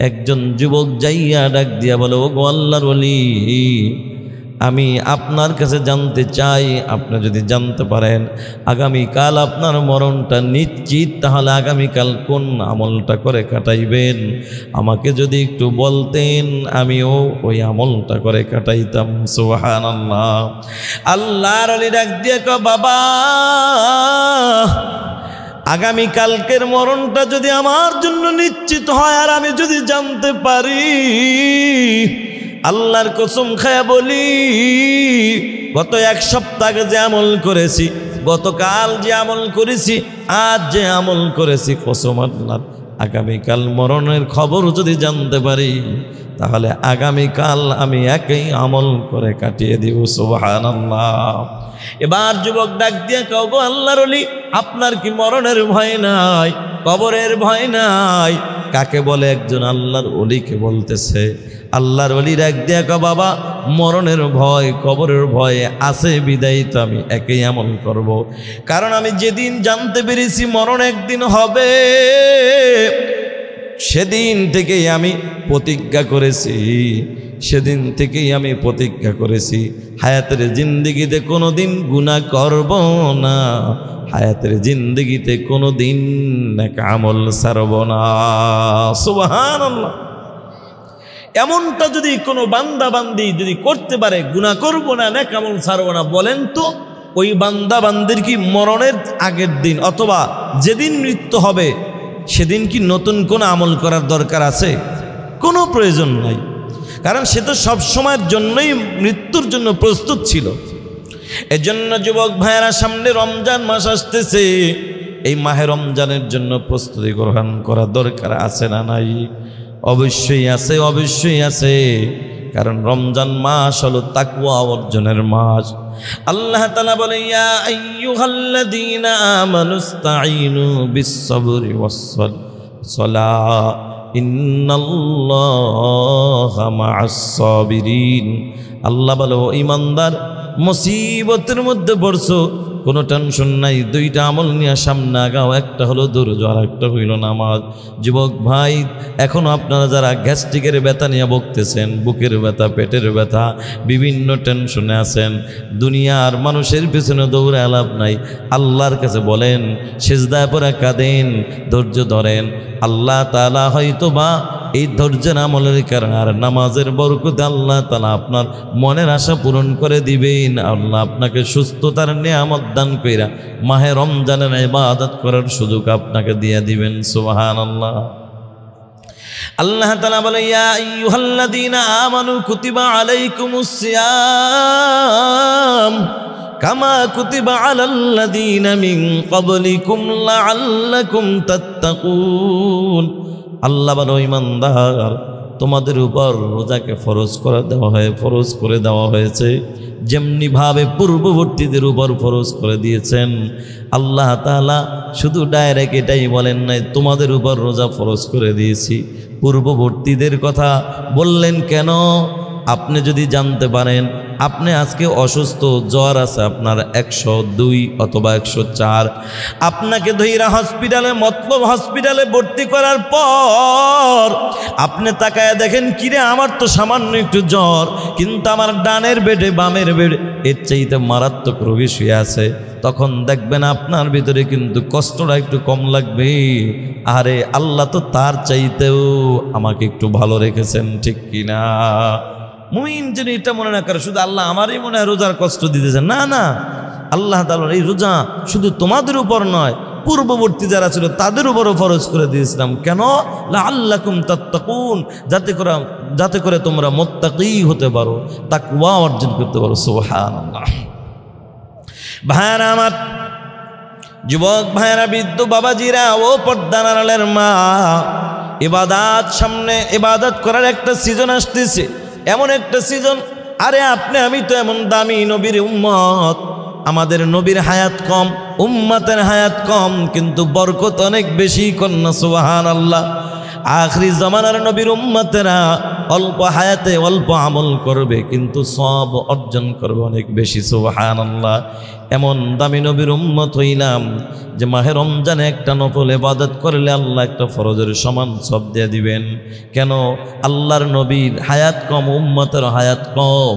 একজন যুবক যাইয়া ডাক দিয়া বলে, ও গো আল্লাহর ওলি, আমি আপনার কাছে জানতে চাই, আপনি যদি জানতে পারেন আগামীকাল আপনার মরণটা নিশ্চিত, তাহলে আগামীকাল কোন আমলটা করে কাটাইবেন আমাকে যদি একটু বলতেন, আমিও ওই আমলটা করে কাটাইতাম। সুবহানাল্লাহ। আল্লাহর ওলি ডাক দিয়ে কয়, বাবা, আগামীকালকের মরণটা যদি আমার জন্য নিশ্চিত হয় আর আমি যদি জানতে পারি, আল্লাহর কসম খায়া বলি, গত এক সপ্তাহ আগে যে আমল করেছি, গতকাল যে আমল করেছি, আজ যে আমল করেছি, কসম আল্লাহর, আগামীকাল মরণের খবর যদি জানতে পারি তাহলে আগামীকাল আমি একই আমল করে কাটিয়ে দিব। সুবহানাল্লাহ। এবার যুবক ডাক দিয়ে কও, গো আল্লাহর ওলি, আপনার কি মরণের ভয় নাই, কবরের ভয় নাই? কাকে বলে? একজন আল্লাহর ওলিকে বলতেছে। আল্লাহর ওলি ডাক দিয়ে কও, বাবা, মরণের ভয়, কবরের ভয় আছে বিদায়ী তো আমি একই আমল করব। কারণ আমি যেদিন জানতে পেরেছি মরণ একদিন হবে, সেদিন থেকেই আমি প্রতিজ্ঞা করেছি, সেদিন থেকেই আমি প্রতিজ্ঞা করেছি হায়াতের জিন্দেগিতে কোনো দিন গুনাহ করব না, হায়াতের জিন্দেগিতে কোনো দিন নেক আমল ছাড়ব না। সুবহানাল্লাহ। এমনটা যদি কোনো বান্দা বান্দি যদি করতে পারে, গুনাহ করব না, নেক আমল ছাড়ব না, বলেন তো ওই বান্দা বান্দির কি মরণের আগের দিন অথবা যেদিন মৃত্যু হবে সেদিন কি নতুন কোন আমল করার দরকার আছে? কোনো প্রয়োজন নাই। কারণ সে তো সব সময়ের জন্যই মৃত্যুর জন্য প্রস্তুত ছিল। এজন্য যুবক ভাইয়েরা, সামনে রমজান মাস আসতেছে, এই মাহে রমজানের জন্য প্রস্তুতি গ্রহণ করা দরকার আছে না নাই? অবশ্যই আছে, অবশ্যই আছে। কারণ রমজান মাস হলো তাকওয়া অর্জনের মাস। আল্লাহ তাআলা বলে, ইয়া আইয়ুহাল্লাযীনা আমানুস্তাঈনু বিস-সাবরি ওয়াস-সালাহ ইন্নাল্লাহা মা'আস-সাবিরিন। আল্লাহ বলে, ও ঈমানদার, মুসিবতের মধ্যে পড়ছো, কোনো টেনশন নাই, দুইটা আমল নিয়ে সামনে আগাও, একটা হলো ধৈর্য আর একটা হইল নামাজ। যুবক ভাই, এখনও আপনারা যারা গ্যাস্ট্রিকের ব্যথা নিয়ে ভুগতেছেন, বুকের ব্যথা, পেটের ব্যথা, বিভিন্ন টেনশনে আছেন, দুনিয়ার মানুষের পিছনে দৌড়ে লাভ নাই, আল্লাহর কাছে বলেন, সিজদায় পড়ে কাঁদেন, ধৈর্য ধরেন। আল্লাহ তাআলা হয়তো বা এই ধৈর্যের আমলের কারণে আর নামাজের বরকতে আল্লাহ তাআলা আপনার মনের আশা পূরণ করে দিবেন। আল্লাহ আপনাকে সুস্থতার নিয়ামত দান কইরা মাহে রমজানের ইবাদত করার সুযোগ আপনাকে দিয়ে দিবেন। সুবহানাল্লাহ। আল্লাহ তাআলা বলে, ইয়া আইয়ুহাল্লাযীনা আমানু কুতিবা আলাইকুমুস সিয়াম কামা কুতিবা আলাল্লাযীনা মিন ক্বাবলিকুম লাআল্লাকুম তাত্তাকুন। আল্লাহ বলে, ঈমানদার, তোমাদের উপর রোজাকে ফরজ করে দেওয়া হয়েছে যেমনি ভাবে পূর্ববর্তীদের উপর ফরজ করে দিয়েছেন। আল্লাহ তাআলা শুধু ডাইরেক্ট এটাই বলেন নাই, তোমাদের উপর রোজা ফরজ করে দিয়েছি, পূর্ববর্তীদের কথা বললেন কেন? আপনি যদি জানতে পারেন আপনি আজকে অসুস্থ, জ্বর আছে আপনার 102 অথবা 104, আপনাকে ধইরা হসপিটালে, মতলব হসপিটালে ভর্তি করার পর আপনি তাকায়া দেখেন, কিরে আমার তো সামান্য একটু জ্বর, কিন্তু আমার ডানের বেডে বামের বেডে এর চাইতে মারাত্মক রোগী শুয়ে আছে, তখন দেখবেন আপনার ভিতরে কিন্তু কষ্টটা একটু কম লাগবে। আরে আল্লাহ তো তার চাইতেও আমাকে একটু ভালো রেখেছেন, ঠিক কিনা? মুমিন যেন এটা মনে না করে শুধু আল্লাহ আমারই মনে হয় রোজার কষ্ট দিতেছেন। না না, আল্লাহ তাআলা এই রোজা শুধু তোমাদের উপর নয়, পূর্ববর্তী যারা ছিল তাদের উপরও ফরজ করে দিয়েছিলাম। কেন? লাআল্লাকুম তাত্তাকুন, যাতে করে তোমরা মুত্তাকি হতে পারো, তাকওয়া অর্জন করতে পারো। সুবহানাল্লাহ। ভাইরা আমার, যুবক ভাইরা, বৃদ্ধ বাবাজিরা, ও পর্দার আড়ালের মা, ইবাদত সামনে, ইবাদত করার একটা সিজন আসতেছে, এমন একটা সিজন। আরে আপনি আমি তো এমন দামি নবীর উম্মত, আমাদের নবীর হায়াত কম, উম্মতের হায়াত কম, কিন্তু বরকত অনেক বেশি। কন্যা সুবহানাল্লাহ। আখরি জামানার নবীর উম্মতেরা অল্প হায়াতে অল্প আমল করবে, কিন্তু সওয়াব অর্জন করবে অনেক বেশি। সুবহানাল্লাহ। এমন দামি নবীর উম্মত হইলাম যে মাহে রমজানে একটা নফল ইবাদত করলে আল্লাহ একটা ফরজের সমান সওয়াব দিয়ে দিবেন। কেন? আল্লাহর নবীর হায়াত কম, উম্মতের হায়াত কম।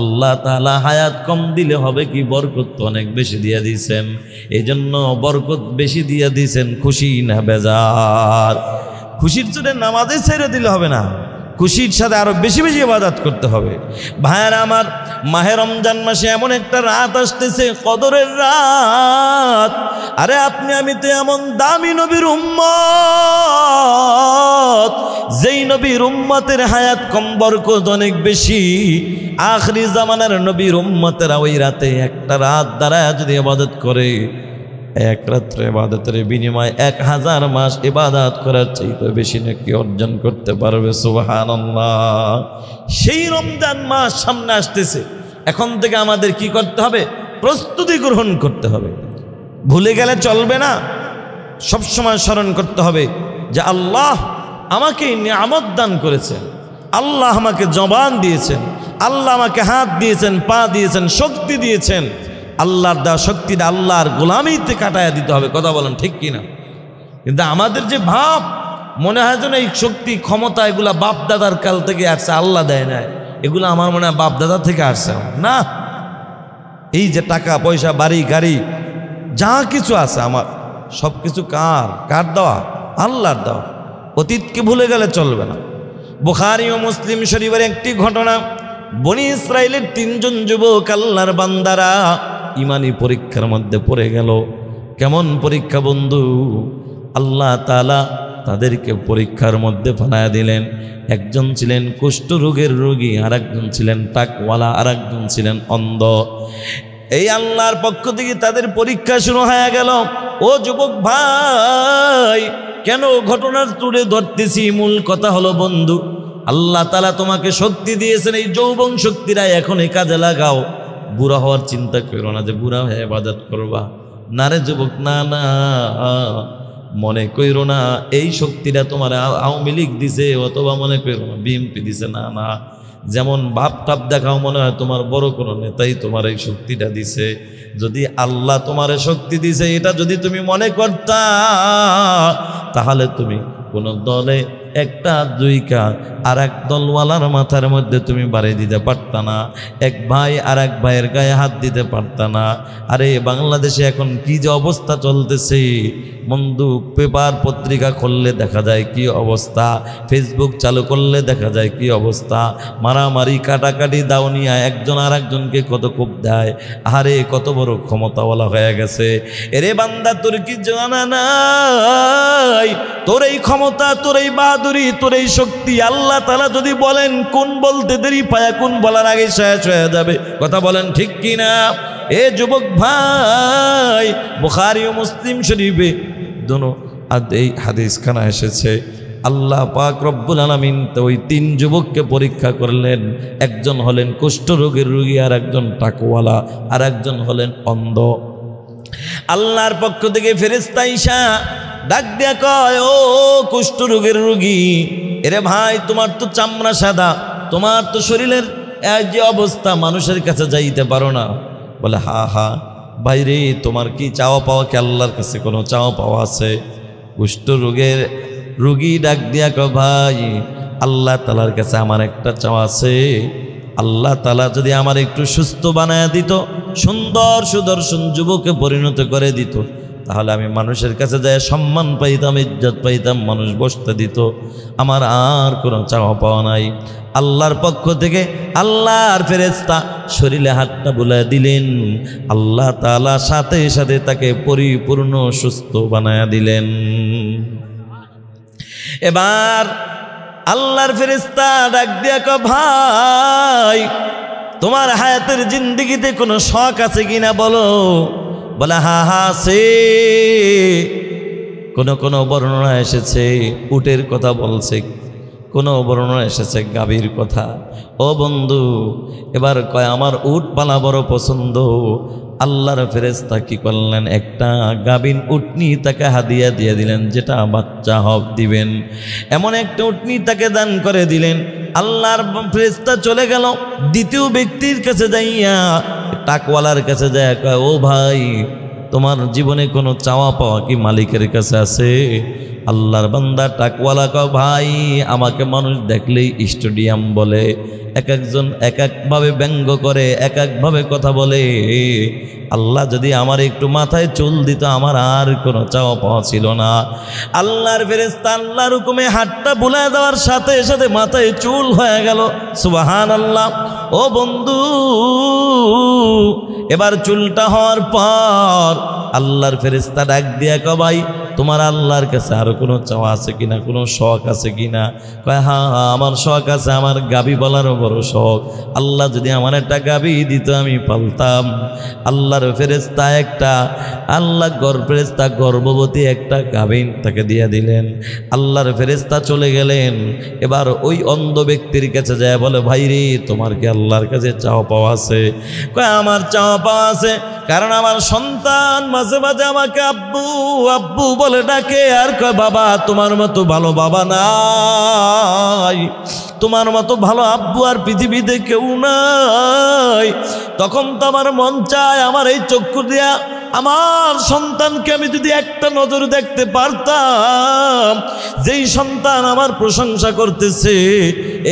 আল্লাহ তাআলা হায়াত কম দিলে হবে কি, বরকত তো অনেক বেশি দিয়ে দিয়েছেন। এই জন্য বরকত বেশি দিয়ে দিয়েছেন, খুশি না বেজার? খুশির জন্য নামাজে ছেড়ে দিলে হবে না, খুশির সাথে আরো বেশি বেশি ইবাদত করতে হবে। ভাইয়েরা আমার, মাহে রমজান মাসে এমন একটা রাত আসতেছে, কদরের রাত। আরে আপনি আমি তো এমন দামি নবীর উম্মত, যেই নবীর উম্মতের হায়াত কম, বরকত অনেক বেশি। আখরি জামানার নবীর উম্মতেরা ওই রাতে একটা রাত দাঁড়ায় যদি ইবাদত করে, এক রাত্রে ইবাদতের বিনিময়ে 1000 মাস ইবাদত করার চাইতে বেশি নাকি অর্জন করতে পারবে। সুবহানাল্লাহ। সেই রমজান মাস সামনে আসতেছে, এখন থেকে আমাদের কি করতে হবে? প্রস্তুতি গ্রহণ করতে হবে। ভুলে গেলে চলবে না, সবসময় স্মরণ করতে হবে যে আল্লাহ আমাকে নিয়ামত দান করেছেন, আল্লাহ আমাকে জবান দিয়েছেন, আল্লাহ আমাকে হাত দিয়েছেন, পা দিয়েছেন, শক্তি দিয়েছেন। আল্লাহর দেওয়া শক্তিটা আল্লাহর গোলামিতে কাটায়া দিতে হবে। কথা বলেন ঠিক কিনা? কিন্তু আমাদের যে ভাব, মনে হয় যেন এই শক্তি ক্ষমতা এগুলা বাপ দাদার কাল থেকে আসছে, আল্লাহ দেয় না। এগুলো আমার মনে হয় বাপ দাদা থেকে আসছে না। এই যে টাকা পয়সা, বাড়ি গাড়ি, যা কিছু আছে আমার, সব কিছু কার দেওয়া? আল্লাহর দেওয়া। অতীতকে ভুলে গেলে চলবে না। বুখারী ও মুসলিম শরীফের একটি ঘটনা, বনি ইসরাইলের 3 জন যুবক আল্লাহর বান্দারা ইমানি পরীক্ষার মধ্যে পড়ে গেল। কেমন পরীক্ষা বন্ধু? আল্লাহ তাআলা তাদেরকে পরীক্ষার মধ্যে ফেলায়া দিলেন। একজন ছিলেন কুষ্ঠরোগের রোগী, আর একজন ছিলেন টাকওয়ালা, আর একজন ছিলেন অন্ধ। এই আল্লাহর পক্ষ থেকে তাদের পরীক্ষা শুরু হয়ে গেল। ও যুবক ভাই, কেন ঘটনার তুলে ধরতেছি? মূল কথা হলো বন্ধু, আল্লাহ তাআলা তোমাকে শক্তি দিয়েছেন, এই যৌবন শক্তিরা এখন এই কাজে লাগাও। বুড়া হওয়ার চিন্তা করো না যে বুড়া হয়ে ইবাদত করবা। না রে যুবক, না না, মনে কইরো না এই শক্তিটা তোমার আওয়ামী লীগ দিছে, অথবা মনে কইরো না বিএনপি দিছে। না না, যেমন ভাব টাপ দেখাও মনে হয় তোমার বড় কোনো নেতাই তোমার এই শক্তিটা দিছে। যদি আল্লাহ তোমার শক্তি দিছে এটা যদি তুমি মনে করতা, তাহলে তুমি কোনো দলে একটা দুইকা আর এক দলওয়ালার মাথার মধ্যে তুমি বাড়ি দিতে পারতা না, এক ভাই আর এক ভাইয়ের গায়ে হাত দিতে পারতা না। আরে বাংলাদেশে এখন কি যে অবস্থা চলতেছে বন্ধু, পেপার পত্রিকা খুললে দেখা যায় কি অবস্থা, ফেসবুক চালু করলে দেখা যায় কি অবস্থা, মারামারি কাটাকাটি দাউনিয়া, একজন আর একজনকে কত কোপ দেয়। আরে কত বড় ক্ষমতাওয়ালা হয়ে গেছে। এরে বান্দা, তোর কি জানা নাই তোর এই ক্ষমতা, তোর এই বাহাদুরি, তোর এই শক্তি আল্লাহ তাআলা যদি বলেন কোন বলতে দেরি পায়া কোন বলার আগে শেষ হয়ে যাবে। কথা বলেন ঠিক কিনা? এ যুবক ভাই, বুখারী ও মুসলিম শরীফে দোনো এই হাদিস খানা এসেছে। আল্লাহ পাক রব্বুল আলামিন তো ওই 3 যুবককে পরীক্ষা করলেন। একজন হলেন কুষ্ঠরোগের রোগী, আর একজন টাকওয়ালা, আর একজন হলেন অন্ধ। আল্লাহর পক্ষ থেকে ফেরেশতা আইসা ডাক দিয়া কয়, ও কুষ্ঠরোগের রোগী, এরে ভাই তোমার তো চামড়া সাদা, তোমার তো শরীরের যে অবস্থা মানুষের কাছে যাইতে পারো না। বলে হা হা ভাইরে, তোমার কি চাওয়া পাওয়া কি আল্লাহর কাছে কোনো চাওয়া পাওয়া আছে? কুষ্ঠরোগের রোগী ডাক দিয়া কয়, ভাই আল্লাহ তাআলার কাছে আমার একটা চাওয়া আছে। আল্লাহ তাআলা যদি আমার একটু সুস্থ বানায়া দিত, সুন্দর সুদর্শন যুবকে পরিণত করে দিত, তাহলে আমি মানুষের কাছে যায় সম্মান পাইতাম, ইজ্জত পাইতাম, মানুষ বসতে দিত। আমার আর কোনো চাওয়া পাওয়া নাই। আল্লাহর পক্ষ থেকে আল্লাহর ফেরেশতা শরীরে হাতটা বুলায় দিলেন। আল্লাহ তাআলা সাথে সাথে তাকে পরিপূর্ণ সুস্থ বানায়া দিলেন। এবার আল্লাহর ফেরেশতা ডাক দিয়া কয়, ভাই তোমার হায়াতের জিন্দেগিতে কোনো শখ আছে কিনা বলো। বলে হা হা সে কোন বর্ণনা এসেছে উটের কথা বলছে, কোনো বর্ণনা এসেছে গাভীর কথা। ও বন্ধু, এবার কয় আমার উট পালা বড় পছন্দ। আল্লাহর ফেরেশতা কি করলেন, একটা গাভীন উটনি তাকে হাদিয়া দিয়ে দিলেন, যেটা বাচ্চা হব দিবেন। এমন একটা উটনি তাকে দান করে দিলেন আল্লাহর ফেরেশতা চলে গেল দ্বিতীয় ব্যক্তির কাছে যাইয়া, টাকওয়ালার কাছে যায়, কয় ও ভাই তোমার জীবনে কোনো চাওয়া পাওয়া কি মালিকের কাছে আছে? আল্লাহর বান্দা টাকওয়ালা কয় ভাই আমাকে মানুষ দেখলেই স্টেডিয়াম বলে, এক একজন এক একভাবে ব্যঙ্গ করে, এক একভাবে কথা বলে। আল্লাহ যদি আমার একটু মাথায় চুল দিত আমার আর কোনো চাওয়া পাওয়া ছিল না। আল্লাহর ফেরেশতা আল্লাহর হুকুমে হাতটা বুলায় দেওয়ার সাথে সাথে মাথায় চুল হয়ে গেল। সুবহানাল্লাহ। ও বন্ধু, এবার চুলটা হওয়ার পর আল্লাহর ফেরেশতা ডাক দিয়া কয় ভাই তোমার আল্লাহর কাছে আরো কোনো চাওয়া আছে কিনা, কোনো শখ আছে কিনা? কয় হ্যাঁ আমার শখ আছে, আমার গাভী বলারও বড় শখ। আল্লাহ যদি আমার একটা গাভী দিত আমি পালতাম। আল্লাহর ফেরেশতা ফেরেশতা গর্ভবতী একটা গাভী তাকে দিয়ে দিলেন। আল্লাহর ফেরেশতা চলে গেলেন। এবার ওই অন্ধ ব্যক্তির কাছে যায়, বলে ভাই রে তোমার কি আল্লাহর কাছে চাওয়া পাওয়া আছে? কয় আমার চাওয়া পাওয়া আছে, কারণ আমার সন্তান মাঝে মাঝে আমাকে আব্বু আব্বু বলে ডাকে, আর কয় বাবা তোমার মতো ভালো বাবা নাই, তোমার মতো ভালো আব্বু আর পৃথিবীতে কেউ নাই। তখন তো আমার মন চায় আমার এই চক্ষু দিয়া আমার সন্তানকে আমি যদি একটা নজর দেখতে পারতাম, যেই সন্তান আমার প্রশংসা করতেছে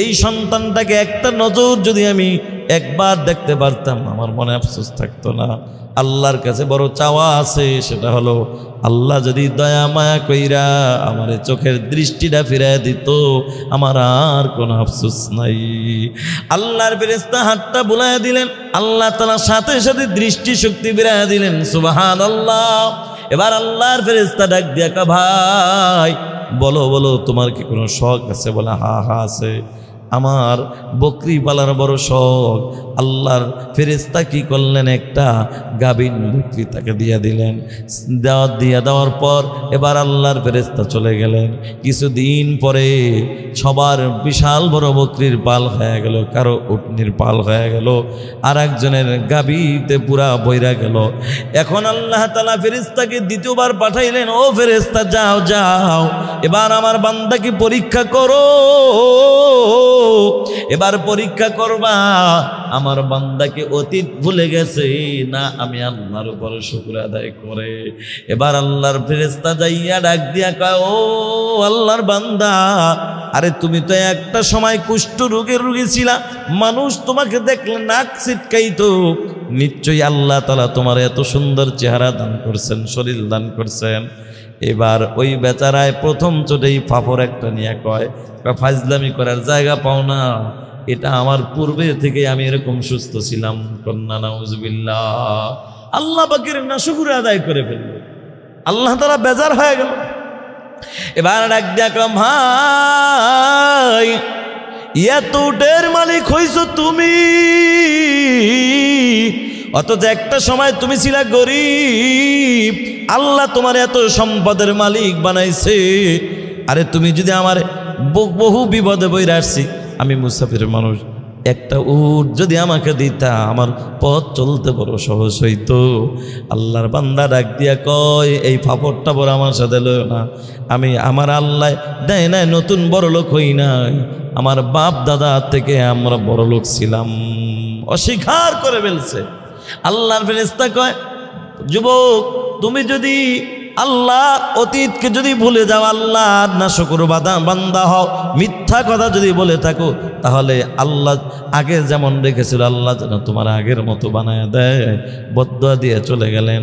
এই সন্তানটাকে একটা নজর যদি আমি একবার দেখতে পারতাম আমার মনে আফসোস থাকতো না। আল্লাহর কাছে বড় চাওয়া আছে, সেটা হলো আল্লাহ যদি দয়া মায়া কইরা আমার চোখের দৃষ্টিটা ফিরায় দিত আমার আর কোনো আফসোস নাই। আল্লাহর ফেরেশতা হাতটা বুলাইয়া দিলেন, আল্লাহ তাআলা সাথে সাথে দৃষ্টি শক্তি ফিরাইয়া দিলেন। সুবহানাল্লাহ। এবার আল্লাহর ফেরেশতা ডাক দিয়া কয় ভাই বলো বলো তোমার কি কোনো শখ আছে? বলে হ্যাঁ হ্যাঁ আছে, আমার বকরি পালার বড় শখ। আল্লাহর ফেরেশতা কি করলেন, একটা গাভীন বকরি তাকে দিয়ে দিলেন। দেওয়ার পর এবার আল্লাহর ফেরেশতা চলে গেলেন। কিছুদিন পরে সবার বিশাল বড় বকরির পাল হয়ে গেল, কারো উটনির পাল হয়ে গেল, আর একজনের গাভীতে পুরা বইরা গেল। এখন আল্লাহ তাআলা ফেরেশতাকে দ্বিতীয়বার পাঠাইলেন, ও ফেরেশতা যাও যাও এবার আমার বান্দাকে পরীক্ষা করো, এবার পরীক্ষা করবা আমার বান্দাকে অতীত ভুলে গেছে না আমি আল্লাহর উপর শুকর আদায় করে। এবার আল্লাহর ফেরেশতা যাইয়া ডাক দিয়া কয় ও আল্লাহর বান্দা, আরে তুমি তো একটা সময় কুষ্ঠ রোগের রোগী ছিলা, মানুষ তোমাকে দেখলে নাক ছিটকাইতো, নিশ্চয়ই আল্লাহ তাআলা তোমার এত সুন্দর চেহারা দান করছেন, শরীর দান করছেন। এবার ওই বেচারায় প্রথম চোটেই ফাফর একটা নিয়ে কয় ফাজলামি করার জায়গা পাও না, এটা আমার পূর্বে থেকে আমি এরকম সুস্থ ছিলাম। কন্যা নাউজুবিল্লাহ। আল্লাহ পাকের নাশকর আদায় করে ফেলল, আল্লাহ তাআলা বেজার হয়ে গেল। এবার ডাক দিয়া কয় ভাই এত উটের মালিক হইছো তুমি, অথচ একটা সময় তুমি ছিলা গরিব, আল্লাহ তোমার এত সম্পদের মালিক বানাইছে। আরে তুমি যদি আমার বহু বিপদে বইরা আসছি, আমি মুসাফির মানুষ, একটা উট যদি আমাকে দিতা আমার পথ চলতে বড় সহজ হইতো। আল্লাহর বান্দা ডাক দিয়া কয় এই ফাপড়টা বড় আমার সাথে লয় না, আমি আমার আল্লাহ দেয় নাই নতুন বড় লোক হই নাই, আমার বাপ দাদা থেকে আমরা বড় লোক ছিলাম। অস্বীকার করে ফেলছে। আল্লাহর ফেরেশতা কয় যুবক তুমি যদি আল্লাহ অতীতকে যদি ভুলে যাও, আল্লাহ নাশকর বান্দা হও, মিথ্যা কথা যদি বলে থাকো, তাহলে আল্লাহ আগে যেমন রেখেছিল আল্লাহ যেন তোমার আগের মতো বানায় দেয়। বদদুয়া দিয়ে চলে গেলেন।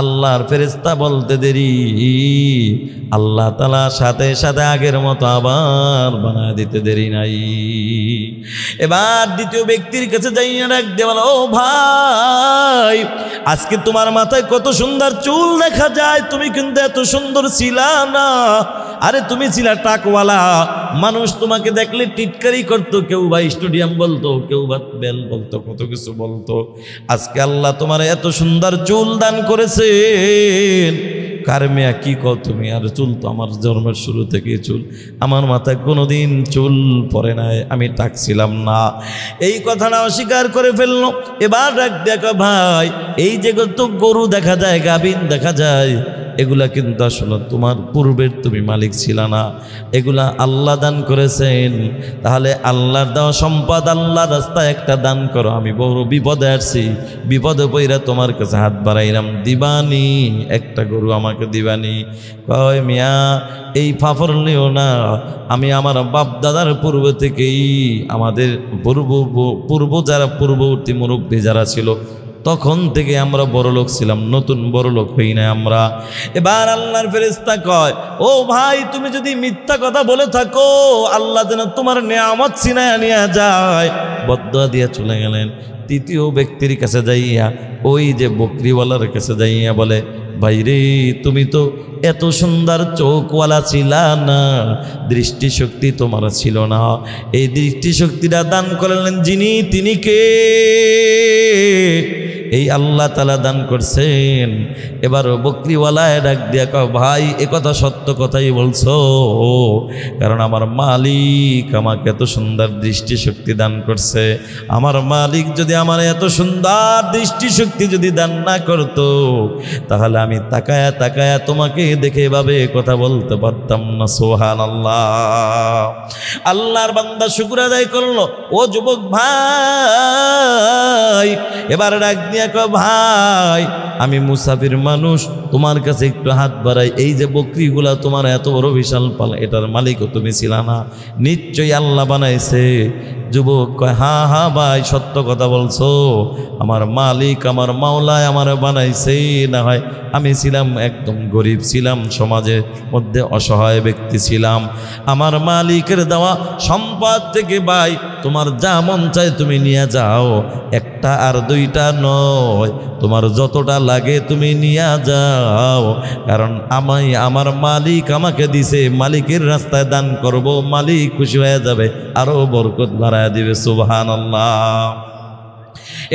আল্লাহর ফেরেশতা বলতে দেরি, আল্লাহ তাআলা সাথে সাথে আগের মতো আবার বানায় দিতে দেরি নাই। এবার দ্বিতীয় ব্যক্তির কাছে যাইয়া ডাক দিয়ে বলো ও ভাই আজকে তোমার মাথায় কত সুন্দর চুল দেখা যায়, তুমি কিন্তু এত সুন্দর ছিলা না। আরে তুমি ছিলা টাকওয়ালা, মানুষ তোমাকে দেখলে টিটকারি করতো, কেউ বা স্টেডিয়াম বলতো, কেউ বা বেল বলতো, কত কিছু বলতো। আজকে আল্লাহ তোমার এত সুন্দর চুল দান করেছেন। কার মেয়া কি কও তুমি? আর চুল তো আমার জন্মের শুরু থেকে চুল, আমার মাথায় কোনোদিন চুল পড়ে নাই, আমি টাকছিলাম না। এই কথাটা অস্বীকার করে ফেললো। এবার ডাক দেখো ভাই এই যে তো গরু দেখা যায়, গাভীন দেখা যায়, এগুলা কিন্তু আসলে তোমার পূর্বের তুমি মালিক ছিল না, এগুলা আল্লাহ দান করেছেন। তাহলে আল্লাহর দেওয়া সম্পদ আল্লাহর রাস্তায় একটা দান করো। আমি বড় বিপদে আসছি, বিপদে পইরা তোমার কাছে হাত বাড়াইলাম, দিবানি একটা গরু আমাকে দিবানি? কয় মিয়া এই ফাফর নিও না, আমি আমার বাপ দাদার পূর্ব থেকেই আমাদের পূর্ব যারা পূর্ববর্তী মুরব্বী যারা ছিল তখন থেকে আমরা বড় লোক ছিলাম, নতুন বড় লোক হই না আমরা। এবার আল্লাহর ফেরেশতা কয়, ও ভাই তুমি যদি মিথ্যা কথা বলে থাকো আল্লাহ যেন তোমার নেয়ামত ছিনায়া নিয়ে যায়। বদদুয়া দিয়ে চলে গেলেন। তৃতীয় ব্যক্তির কাছে যাইয়া, ওই যে বকরিওয়ালার কাছে যাইয়া বলে, ভাই রে তুমি তো এত সুন্দর চোখওয়ালা ছিলা না, দৃষ্টিশক্তি তোমার ছিল না, এই দৃষ্টিশক্তিটা দান করলেন যিনি তিনি কে? এই আল্লাহ তাআলা দান করছেন। এবার বকরিওয়ালায় ডাক দিয়া কয়, ভাই এ কথা সত্য কথাই বলছো, কারণ আমার মালিক আমাকে এত সুন্দর দৃষ্টিশক্তি দান করছে। আমার মালিক যদি আমার এত সুন্দর দৃষ্টিশক্তি যদি দান না করতো তাহলে আমি তাকায়া তাকায়া তোমাকে দেখে এভাবে কথা বলতে পারতাম না। সুবহানাল্লাহ। আল্লাহর বান্দা শুকর আদায় করলো। ও যুবক ভাই, এবার ডাক দিয়া কয়, ভাই আমি মুসাফির মানুষ, তোমার কাছে একটু হাত বাড়াই। এই যে বকরিগুলা তোমার এত বড় বিশাল পাল, এটার মালিকও তুমি ছিলা না, নিশ্চয়ই আল্লাহ বানাইছে। যুবক কয়, হ্যাঁ হ্যাঁ ভাই সত্য কথা বলছো, আমার মালিক আমার মাওলায় আমার বানাইছে। না হয় আমি ছিলাম একদম গরিব ছিলাম, সমাজের মধ্যে অসহায় ব্যক্তি ছিলাম, আমার মালিকের দেওয়া সম্পদ থেকে ভাই তোমার যা মন চায় তুমি নিয়ে যাও, একটা আর দুইটা নয়, তোমার যতটা লাগে তুমি নিয়ে যাও, কারণ আমার মালিক আমাকে দিছে, মালিকের রাস্তায় দান করব, মালিক খুশি হয়ে যাবে, আরো বরকত বাড়ায় দিবে। সুবহানাল্লাহ।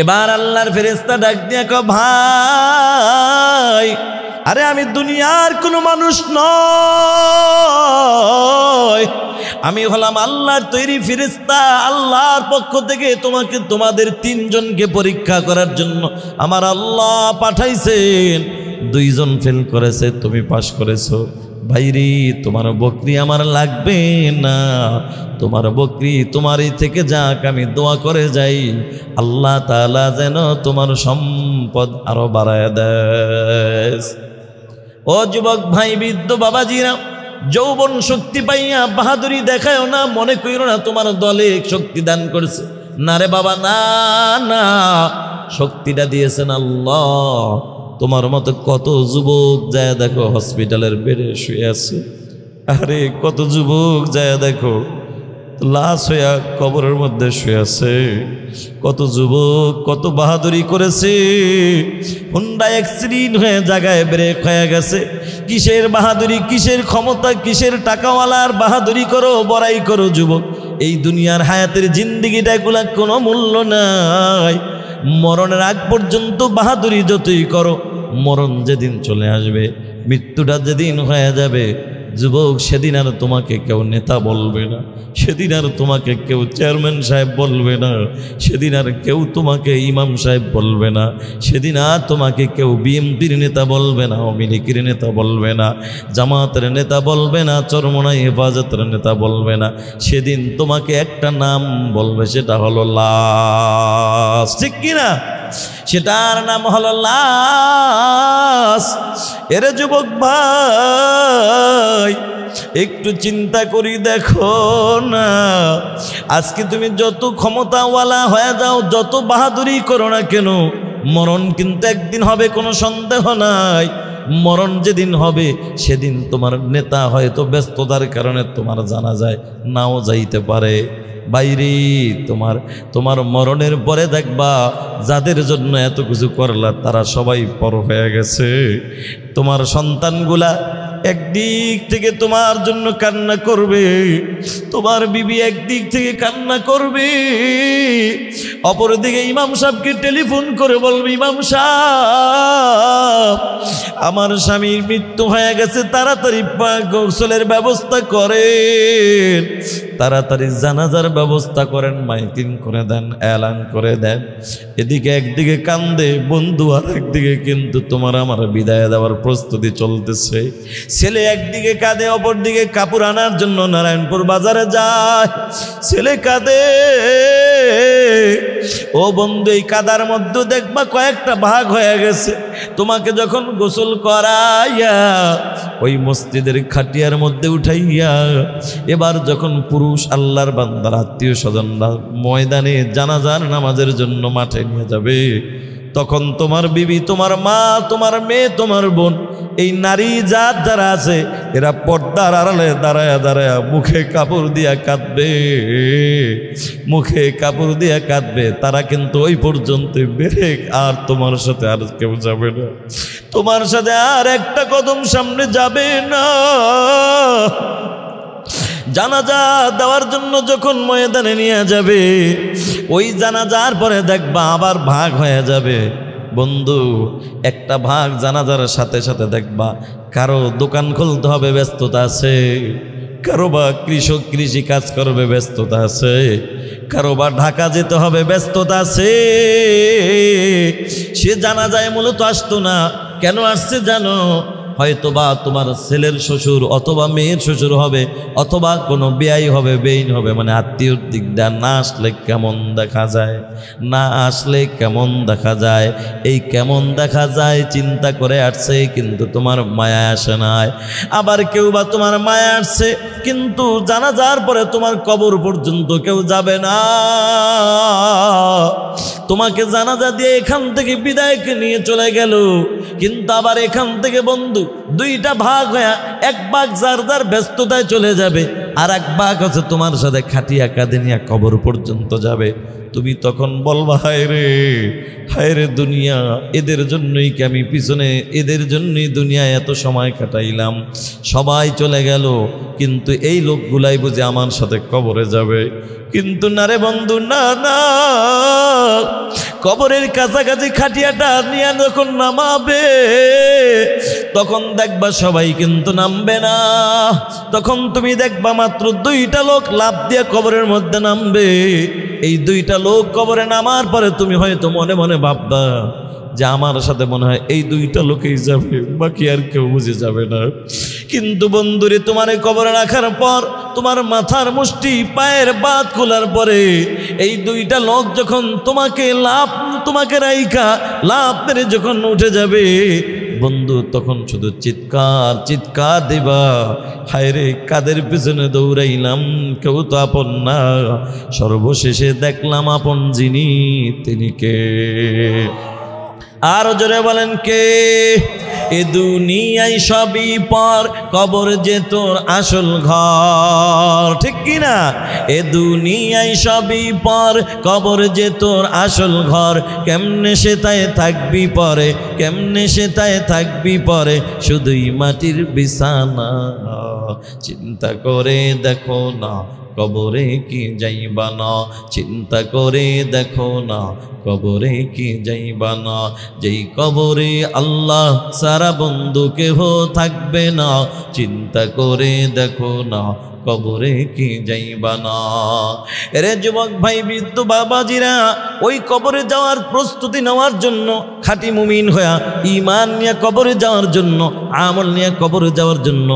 এবার আল্লাহর ফেরেশতা ডাক দিয়া কয়, ভাই আরে আমি দুনিয়ার কোনো মানুষ নয়, আমি হলাম আল্লাহর তৈরি ফেরেশতা। আল্লাহর পক্ষ থেকে তোমাদের তিনজনকে পরীক্ষা করার জন্য আমার আল্লাহ পাঠাইছেন। দুইজন ফেল করেছে, তুমি পাশ করেছো। ভাইরি তোমার বকরি আমার লাগবে না, তোমার বকরি তোমারই থেকে যাক, আমি দোয়া করে যাই আল্লাহ তাআলা যেন তোমার সম্পদ আরো বাড়ায় দেয়। ও যুবক ভাই, বৃদ্ধ বাবাজিরা, যৌবন শক্তি পাইয়া বাহাদুরি দেখায়ও না, মনে কইরো না তোমার দলে শক্তি দান করছে। না রে বাবা, না না, শক্তিটা দিয়েছেন আল্লাহ। তোমার মতো কত যুবক যায় দেখো হসপিটালের বেডে শুয়ে আছে, আরে কত যুবক যায় দেখো লাশ হইয়া কবরের মধ্যে শুয়ে আছে, কত যুবক কত বাহাদুরি করেছে, হুন্ডা অ্যাক্সিডেন্ট হয়ে জায়গায় ব্রেক হয়ে গেছে। কিসের বাহাদুরি, কিসের ক্ষমতা, কিসের টাকাওয়ালার বাহাদুরি করো, বড়াই করো যুবক। এই দুনিয়ার হায়াতের জিন্দিগিটা এগুলা কোনো মূল্য নাই। মরণের আগ পর্যন্ত বাহাদুরি যতই করো, মরণ যেদিন চলে আসবে, মৃত্যুটা যেদিন হয়ে যাবে যুবক, সেদিন আর তোমাকে কেউ নেতা বলবে না, সেদিন আর তোমাকে কেউ চেয়ারম্যান সাহেব বলবে না, সেদিন আর কেউ তোমাকে ইমাম সাহেব বলবে না, সেদিন আর তোমাকে কেউ বিএমপির নেতা বলবে না, আওয়ামী লীগের নেতা বলবে না, জামাতের নেতা বলবে না, চরমনাই হেফাজতের নেতা বলবে না। সেদিন তোমাকে একটা নাম বলবে, সেটা হলো লাশ। ঠিক কিনা? সেটার নাম হলো লাশ। এরে যুবক ভাই, একটু চিন্তা করি দেখো না, আজকে তুমি যত ক্ষমতাওয়ালা হয়ে যাও, যত বাহাদুরি করো না কেন, মরণ কিন্তু একদিন হবে, কোনো সন্দেহ নাই। মরণ যেদিন হবে সেদিন তোমার নেতা হয়তো ব্যস্ততার কারণে তোমার জানা যায় নাও যাইতে পারে। বাইরে তোমার মরণের পরে দেখবা যাদের জন্য এত কিছু করলা তারা সবাই পর হয়ে গেছে। তোমার সন্তানগুলা একদিক থেকে তোমার জন্য কান্না করবে, তোমার বিবি একদিক থেকে কান্না করবে, অপরদিকে ইমাম সাহেবকে টেলিফোন করে বলবে, ইমাম সাহেব আমার স্বামীর মৃত্যু হয়ে গেছে, তাড়াতাড়ি গোসলের ব্যবস্থা করেন। তাড়াতাড়ি জানাজার ব্যবস্থা করেন, মাইকিং করে দেন, এলান করে দেন। এদিকে একদিকে কান্দে বন্ধু, আর একদিকে কিন্তু তোমার আমার বিদায় দেওয়ার প্রস্তুতি চলতেছে। ছেলে একদিকে কাঁদে, অপরদিকে কাপড় আনার জন্য নারায়ণপুর বাজারে যায়। ছেলে কাঁদে। ও বন্ধু, এই কাদার মধ্যে দেখবা কয়েকটা ভাগ হয়ে গেছে। তোমাকে যখন গোসল করাইয়া ওই মসজিদের খাটিয়ার মধ্যে উঠাইয়া এবার যখন পুরুষ আল্লাহর বান্দার আত্মীয় স্বজনরা ময়দানে জানাজার নামাজের জন্য মাঠে নিয়ে যাবে, তখন তোমার বিবি, তোমার মা, তোমার মেয়ে, তোমার বোন, এই নারী জাত যারা আছে এরা পর্দার আড়ালে দাঁড়ায়া দাঁড়ায়া মুখে কাপড় দিয়া কাঁদবে, মুখে কাপড় দিয়া কাঁদবে। তারা কিন্তু ওই পর্যন্ত বেরে আর তোমার সাথে আর কেউ যাবে না, তোমার সাথে আর একটা কদম সামনে যাবে না। জানাজা দেওয়ার জন্য যখন ময়দানে নিয়ে যাবে, ওই জানাজার পরে দেখবা আবার ভাগ হয়ে যাবে। বন্ধু, একটা ভাগ জানাজার সাথে সাথে দেখবা কারো দোকান খুলতে হবে, ব্যস্ততা আছে, কারো বা কৃষক কৃষি কাজ করবে, ব্যস্ততা আছে, কারো বা ঢাকা যেতে হবে, ব্যস্ততা আছে। সে জানাজায় মূলত আসতো না, কেন আসছে জানো? হয়তোবা তোমার ছেলের শ্বশুর অথবা মেয়ের শ্বশুর হবে, অথবা কোনো বেয়াই হবে, বেইন হবে, মানে আত্মীয়র দিক দিয়ে না আসলে কেমন দেখা যায়, না আসলে কেমন দেখা যায়। এই কেমন দেখা যায় চিন্তা করে আসছে, কিন্তু তোমার মায়া আসে নাই। আবার কেউ বা তোমার মায়া আসছে, কিন্তু জানাজার পরে তোমার কবর পর্যন্ত কেউ যাবে না। তোমাকে জানাজা দিয়ে এখান থেকে বিদায়কে নিয়ে চলে গেল, কিন্তু আবার এখান থেকে বন্ধু দুইটা ভাগ হয়ে এক ভাগ যার যার ব্যস্ততায় চলে যাবে, আর এক ভাগ আছে তোমার সাথে খাটিয়া কাঁদে নিয়ে কবর পর্যন্ত যাবে। তুমি তখন বলবা, হায় রে দুনিয়া, এদের জন্যই কি আমি পিছনে, এদের জন্যই দুনিয়ায় এত সময় কাটাইলাম, সবাই চলে গেল, কিন্তু এই লোকগুলাই বুঝে আমার সাথে কবরে যাবে। কিন্তু না রে বন্ধু, না না, কবরের কাছাকাছি খাটিয়াটা নিয়ে যখন নামাবে, তখন দেখবা সবাই কিন্তু নামবে না। তখন তুমি দেখবা মাত্র দুইটা লোক লাফ দিয়ে কবরের মধ্যে নামবে। এই দুইটা লোক কবরে নামার পরে তুমি হয়তো মনে মনে ভাববা যে আমার সাথে মনে হয় এই দুইটা লোকেই যাবে, বাকি আর কেউ বুঝে যাবে না। কিন্তু বন্ধুরে, তোমার এই কবরে রাখার পর তোমার মাথার মুষ্টি, পায়ের বাত খোলার পরে এই দুইটা লোক যখন তোমাকে রাইখা লাভ মেরে যখন উঠে যাবে, বন্ধু তখন শুধু চিৎকার দিবা, হায় রে কাদের পিছনে দৌড়াইলাম, কেউ তো আপন না, সর্বশেষে দেখলাম আপন যিনি, তিনি কে? আর জোরে বলেন কে? এ দুনিয়ায় সবই পর, কবর যে তোর আসল ঘর, ঠিক কিনা? এ দুনিয়ায় সবই পর, কবর যে তোর আসল ঘর, কেমনে সেটায় থাকবি পরে, কেমনে সেটায় থাকবি পরে, শুধুই মাটির বিছানা। চিন্তা করে দেখো না কবরে কি যাইবা না, চিন্তা করে দেখো না কবরে কি যাইবা না, যেই কবরে আল্লাহ সারা বন্ধু কেহ থাকবে না, চিন্তা করে দেখো না কবরে কি যাইবা না। এরে যুবক ভাই, বৃদ্ধ বাবাজিরা, ওই কবরে যাওয়ার প্রস্তুতি নেওয়ার জন্য, খাঁটি মুমিন হইয়া ঈমান নিয়ে কবরে যাওয়ার জন্য, আমল নিয়ে কবরে যাওয়ার জন্য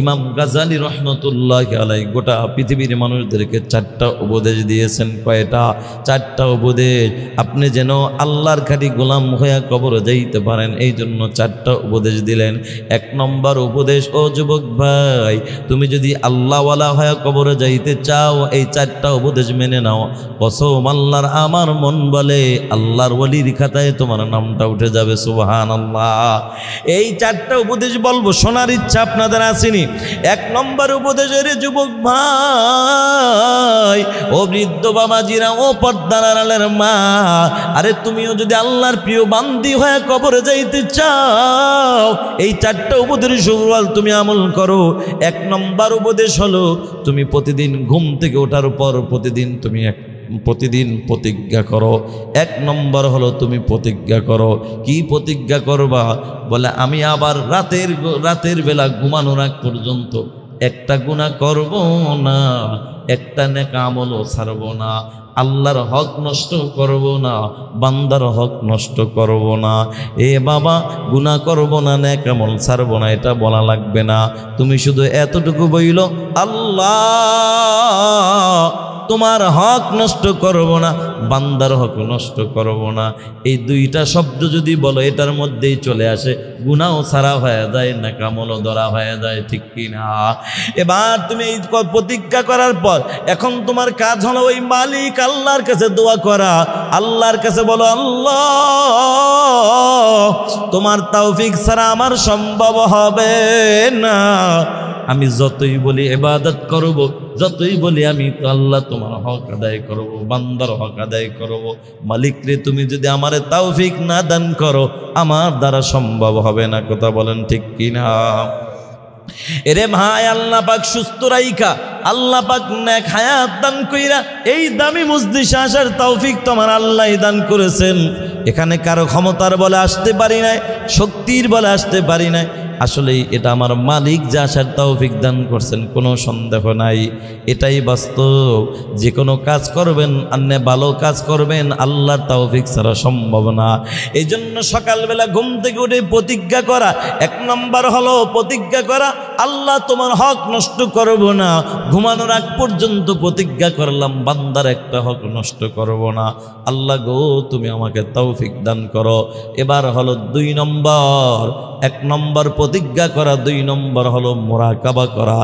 ইমাম গাজ্জালী রহমতুল্লাহি আলাইহি গোটা পৃথিবীর মানুষদেরকে 4টা উপদেশ দিয়েছেন। কয়টা? 4টা উপদেশ। আপনি যেন আল্লাহর খাঁটি গোলাম হইয়া কবরে যাইতে পারেন, এই জন্য 4টা উপদেশ দিলেন। 1 নম্বর উপদেশ, ও যুবক ভাই, তুমি যদি আল্লাহ হয়ে কবরে যাইতে চাও, এই 4টা উপদেশ মেনে নাও। কসম আল্লাহর, আমার মন বলে আল্লাহর ওলির খাতায় তোমার নামটা উঠে যাবে। সুবহানাল্লাহ। এই 4টা উপদেশ বলবো, শোনার ইচ্ছা আপনাদের আসেনি? 1 নম্বর উপদেশের যুবক ভাই, ও বৃদ্ধ বাবাজিরা, ও পর্দার আড়ালের মা, আরে তুমিও যদি আল্লাহর প্রিয় বান্দি হয়ে কবরে যাইতে চাও, এই 4টা উপদেশ তুমি আমল করো। 1 নম্বর উপদেশ হলো, তুমি প্রতিদিন ঘুম থেকে ওঠার পর প্রতিদিন প্রতিজ্ঞা করো। 1 নম্বর হলো তুমি প্রতিজ্ঞা করো। কি প্রতিজ্ঞা করবা? বলে আমি আবার রাতের বেলা ঘুমানোর আগ পর্যন্ত একটা গুনাহ করব না, একটা নেক আমলও ছাড়ব না, আল্লাহর হক নষ্ট করব না, বান্দার হক নষ্ট করব না। এ বাবা, গুনাহ করব না, নেক আমল ছাড়ব না, এটা বলা লাগবে না। তুমি শুধু এতটুকু বইল, আল্লাহ তোমার হক নষ্ট করব না, বান্দার হক নষ্ট করব না। এই দুইটা শব্দ যদি বলো, এটার মধ্যেই চলে আসে, গুনাহও ছাড়া হয়ে যায়, নেক আমলও ধরা হয়ে যায়, ঠিক কি না? এবার তুমি এই প্রতিজ্ঞা করার পর এখন তোমার কাজ হলো ওই মালিক আল্লাহর কাছে দোয়া করা। আল্লাহর কাছে বলো, আল্লাহ তোমার তৌফিক ছাড়া আমার সম্ভব হবে না। আমি যতই বলি ইবাদত করব, যতই বলি আমি তো আল্লাহ তোমার হক আদায় করব, বান্দার হক আদায় করব, মালিক রে তুমি যদি আমারে তৌফিক না দান করো, আমার দ্বারা সম্ভব হবে না। কথা বলেন ঠিক কিনা? এরে ভাই, আল্লাহ পাক সুস্থ রাইখা, আল্লাহ পাক নেক হায়াত দান কইরা এই দামি মজলিসে আসার তৌফিক তোমার আল্লাহই দান করেছেন। এখানে কারো ক্ষমতার বলে আসতে পারি নাই, শক্তির বলে আসতে পারি নাই, আসলেই এটা আমার মালিক যে আসার তৌফিক দান করছেন, কোনো সন্দেহ নাই। এটাই বাস্তব। যে কোনো কাজ করবেন, আন্নে ভালো কাজ করবেন, আল্লাহর তৌফিক ছাড়া সম্ভব না। এই জন্য সকালবেলা ঘুম থেকে উঠে প্রতিজ্ঞা করা, এক নম্বর হলো প্রতিজ্ঞা করা, আল্লাহ তোমার হক নষ্ট করব না। ঘুমানোর আগ পর্যন্ত প্রতিজ্ঞা করলাম, বান্দার একটা হক নষ্ট করব না। আল্লাহ গো, তুমি আমাকে তৌফিক দান করো। এবার হলো 2 নম্বর। 1 নম্বর প্রতিজ্ঞা করা, 2 নম্বর হলো মুরাকাবা করা।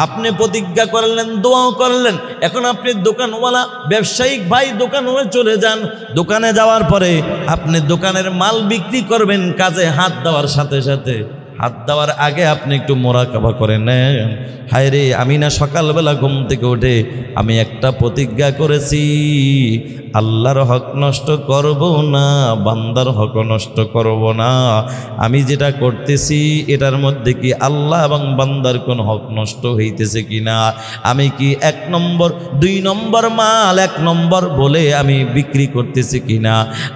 আপনি প্রতিজ্ঞা করলেন, দোয়াও করলেন, এখন আপনি দোকানওয়ালা ব্যবসায়িক ভাই দোকানে চলে যান। দোকানে যাওয়ার পরে আপনি দোকানের মাল বিক্রি করবেন, কাজে হাত দেওয়ার সাথে সাথে, হাত দেওয়ার আগে আপনি একটু মুরাকাবা করে নেন। হায় রে, আমি না সকালবেলা ঘুম থেকে উঠে আমি একটা প্রতিজ্ঞা করেছি, আল্লাহর হক নষ্ট করব না, বান্দার হক নষ্ট করব না। আমি যেটা করতেছি এটার মধ্যে কি আল্লাহ এবং বান্দার কোন হক নষ্ট হইতেছে কিনা? আমি কি 1 নম্বর 2 নম্বর মাল 1 নম্বর বলে আমি বিক্রি করতেছি কিনা?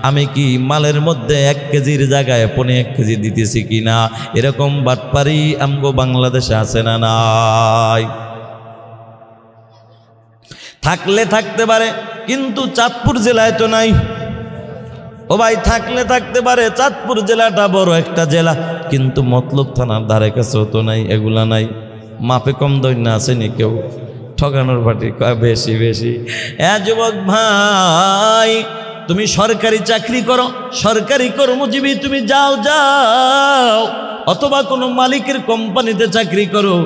আমি কি মালের মধ্যে 1 কেজির জায়গায় 1.5 কেজি দিতেছি কিনা? এরকম বাটপারি আমগো বাংলাদেশে আছে না নাই? থাকলে থাকতে পারে, কিন্তু চাঁদপুর জেলায় তো নাই। ও ভাই, থাকলে থাকতে পারে, চাঁদপুর জেলাটা বড় একটা জেলা, কিন্তু মতলব থানার ধারে কাছেও তো নাই, এগুলা নাই। মাপে কম দৈন্য আসেনি কেউ? ঠকানোর পার্টি বেশি বেশি। যুবক ভাই, তুমি সরকারি চাকরি করো, সরকারি কর্মজীবী, তুমি যাও যাও, অথবা কোনো মালিকের কোম্পানিতে চাকরি করো,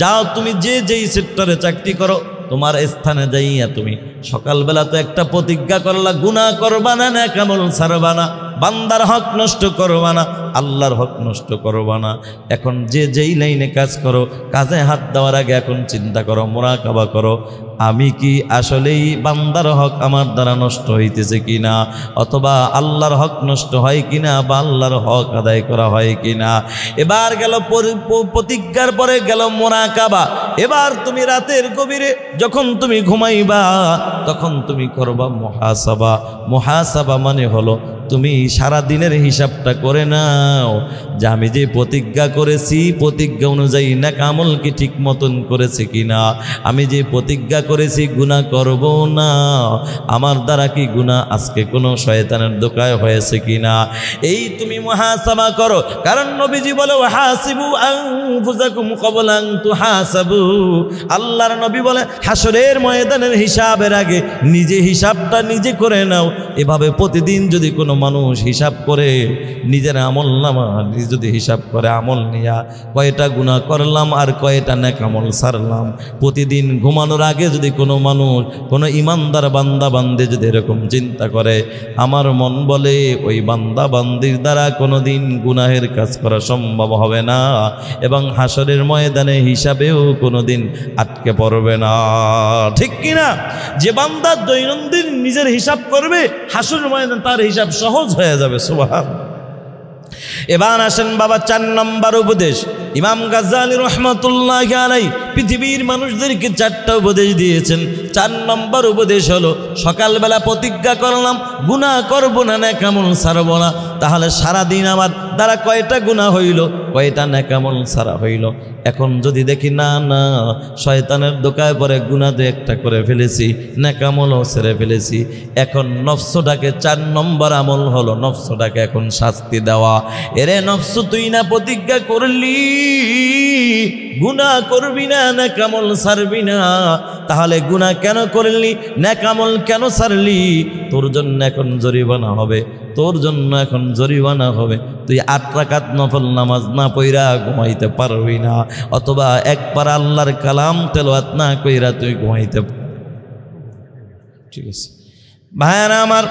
যাও, তুমি যেই সেক্টরে চাকরি করো, তোমার স্থানে যাইয়া তুমি সকালবেলা তো একটা প্রতিজ্ঞা করলা, গুনাহ করবা না, নেক আমল ছাড়বা না, বান্দার হক নষ্ট করবা না, আল্লাহর হক নষ্ট করবা না। এখন যেই লাইনে কাজ করো, কাজে হাত দেওয়ার আগে এখন চিন্তা করো, মুরাকাবা করো, আমি কি আসলেই বান্দার হক আমার দ্বারা নষ্ট হইতেছে কিনা, অথবা আল্লাহর হক নষ্ট হয় কিনা, বা আল্লাহর হক আদায় করা হয় কিনা। এবার গেল প্রতিজ্ঞার পরে গেল মুরাকাবা। এবার তুমি রাতের গভীরে যখন তুমি ঘুমাইবা, তখন তুমি করবা মুহাসাবা। মুহাসাবা মানে হলো তুমি সারা দিনের হিসাবটা করে নাও, যে আমি যে প্রতিজ্ঞা করেছি, প্রতিজ্ঞা অনুযায়ী নেক আমল কি ঠিক মতন করেছে কিনা, আমি যে প্রতিজ্ঞা করেছি গুনাহ করব না, আমার দ্বারা কি গুনাহ আজকে কোনো শয়তানের দোকায় হয়েছে কিনা, এই তুমি মুহাসাবা করো। কারণ নবীজি বলে, ওয়াহাসিবু আনফুসাকুম ক্বাবলা আন তুহাসাবু। আল্লাহর নবী বলে, হাসরের ময়দানের হিসাবের আগে নিজে হিসাবটা নিজে করে নাও। এভাবে প্রতিদিন যদি কোনো মানুষ হিসাব করে, নিজের আমল নামা যদি হিসাব করে, আমল নিয়া কয়টা গুনাহ করলাম আর কয়টা নেক আমল ছাড়লাম, প্রতিদিন ঘুমানোর আগে যদি কোনো মানুষ, কোনো ইমানদার বান্দা বান্দি যদি এরকম চিন্তা করে, আমার মন বলে ওই বান্দা বান্দির দ্বারা কোনোদিন গুনাহের কাজ করা সম্ভব হবে না, এবং হাসরের ময়দানে হিসাবেও কোনোদিন আটকে পড়বে না। ঠিক কিনা? যে বান্দা দৈনন্দিন নিজের হিসাব করবে, হাসরের ময়দানে তার হিসাব সহজ হয়ে যাবে। সুবহানাল্লাহ। এবার আসেন বাবা 4 নম্বর উপদেশ। ইমাম গাজ্জালী রহমাতুল্লাহি আলাইহি পৃথিবীর মানুষদেরকে 4টা উপদেশ দিয়েছেন। 4 নম্বর উপদেশ হলো, সকালবেলা প্রতিজ্ঞা করলাম গুনাহ করব না, নেক আমল ছাড়ব না, তাহলে সারাদিন আমার দ্বারা কয়টা গুনাহ হইল, কয়টা নেকামল সারা হইল। এখন যদি দেখি না না শয়তানের দোকায় পরে গুনাহ দু একটা করে ফেলেছি, নেকামলও ছেড়ে ফেলেছি, এখন নফসটাকে 4 নম্বর আমল হলো নফসটাকে এখন শাস্তি দেওয়া। এরে নফস তুই না প্রতিজ্ঞা করলি গুনাহ করবি না, নেকামল ছাড়বি না, তাহলে গুনাহ কেন করলি, নেকামল কেন ছাড়লি? তোর জন্য এখন জরিমানা হবে, তোর জন্য এখন জরিমানা হবে। তুই 8 রাকাত নফল নামাজ না পইরা ঘুমাইতে পারবি না, অথবা একবার আল্লাহর কালাম তেলাওয়াত না কইরা তুই ঘুমাইতে। ঠিক আছে ভাইরা আমার,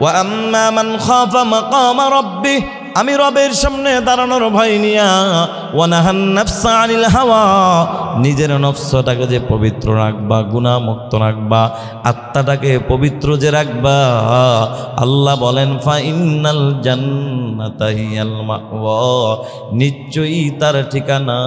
ওয়া আম্মা মান খাফা মাকামা রাব্বিহ, আমি রবের সামনে দাঁড়ানোর ভয় নিয়া, ওয়া নাহান নাফসা আনিল হাওয়া, নিজের নফসটাকে যে পবিত্র রাখবা, গুনাহ মুক্ত রাখবা, আত্মাটাকে পবিত্র যে রাখবা, আল্লাহ বলেন ফা ইন্নাল জান্নাতা হিয়াল মাওয়া, নিশ্চয়ই তার ঠিকানা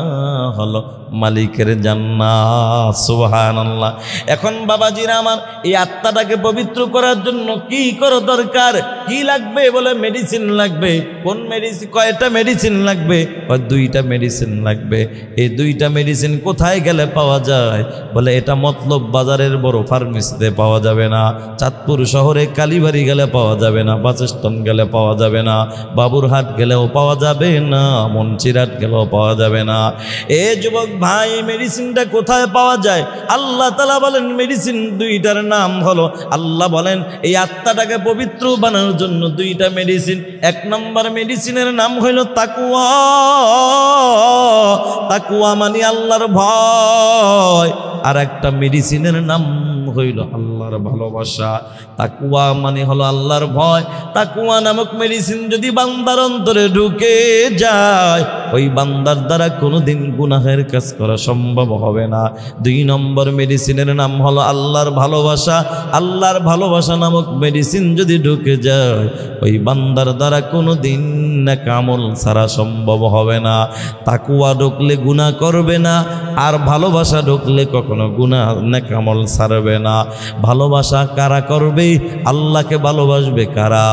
হলো মালিকের জান্নাত। সুবহানাল্লাহ। এখন বাবাজিরা আমার, এই আত্মাটাকে পবিত্র করার জন্য কি করো দরকার, কি লাগবে? বলে মেডিসিন লাগবে। কোন মেডিসিন? কয়টা মেডিসিন লাগবে? 2টা মেডিসিন লাগবে। এই 2টা মেডিসিন কোথায় গেলে পাওয়া যায়? বলে এটা মতলব বাজারের বড় ফার্মেসিতে পাওয়া যাবে না, চাঁদপুর শহরে কালীবাড়ি গেলে পাওয়া যাবে না, বাসস্ট্যান্ড গেলে পাওয়া যাবে না, বাবুরহাট গেলেও পাওয়া যাবে না, মুন্সিরহাট গেলেও পাওয়া যাবে না। এ যুবক ভাই, মেডিসিনটা কোথায় পাওয়া যায়? আল্লাহ তাআলা বলেন মেডিসিন 2টার নাম হলো, আল্লাহ বলেন এই আত্মাটাকে পবিত্র বানানোর জন্য 2টা মেডিসিন। 1 নম্বর মেডিসিনের নাম হইল তাকওয়া। তাকওয়া মানে আল্লাহর ভয়। আর একটা মেডিসিনের নাম হইল আল্লাহর ভালোবাসা। তাকওয়া মানে হলো আল্লাহর ভয়। তাকওয়া নামক মেডিসিন যদি বান্দার অন্তরে ঢুকে যায়, ওই বান্দার দ্বারা কোনোদিন গুনাহের কাজ করা সম্ভব হবে না। 2 নম্বর মেডিসিনের নাম হলো আল্লাহর ভালোবাসা। আল্লাহর ভালোবাসা নামক মেডিসিন যদি ঢুকে যায়, ওই বান্দার দ্বারা কোনোদিন নেকামল ছাড়া সম্ভব হবে না। তাকওয়া ঢুকলে গুনাহ করবে না, আর ভালোবাসা ঢুকলে কখনো গুনাহ নেকামল ছাড়বে না। ভালোবাসা কারা করবে? আল্লাহকে ভালোবাসবে কারা?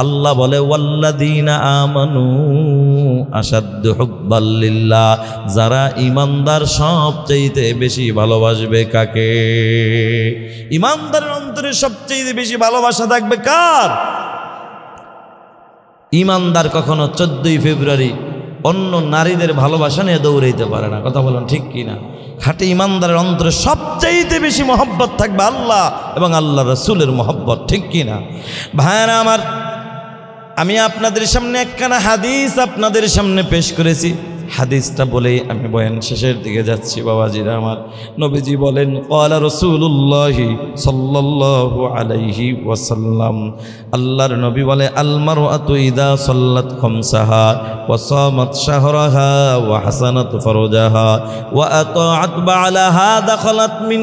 আল্লাহ বলে ওয়াল্লাযীনা আমানু আশাদ্দু হুব্বাল লিল্লাহ, যারা ঈমানদার সবচেয়ে বেশি ভালোবাসবে কাকে? ঈমানদারের অন্তরে সবচেয়ে বেশি ভালোবাসা থাকবে কার? ঈমানদার কখনো 14ই ফেব্রুয়ারি অন্য নারীদের ভালোবাসা নিয়ে দৌড়াইতে পারে না। কথা বলেন ঠিক কিনা? খাঁটি ঈমানদারের অন্তরে সবচাইতে বেশি মহব্বত থাকবে আল্লাহ এবং আল্লাহ রাসূলের মহব্বত। ঠিক কিনা ভাইরা আমার? আমি আপনাদের সামনে একখানা হাদিস আপনাদের সামনে পেশ করেছি। হাদিসটা বলেই আমি বয়ান শেষের দিকে যাচ্ছি। বাবাজিরা আমার, নবীজি বলেন ক্বালা রাসূলুল্লাহি সাল্লাল্লাহু আলাইহি ওয়াসাল্লাম, আল্লাহর নবী বলে আল মারআতু ইযা সাল্লাত খামসাহা ওয়া সামাত শাহরাহা ওয়া হাসানাত ফারজাহা ওয়া আতাআত বা'লাহা দাখালাত মিন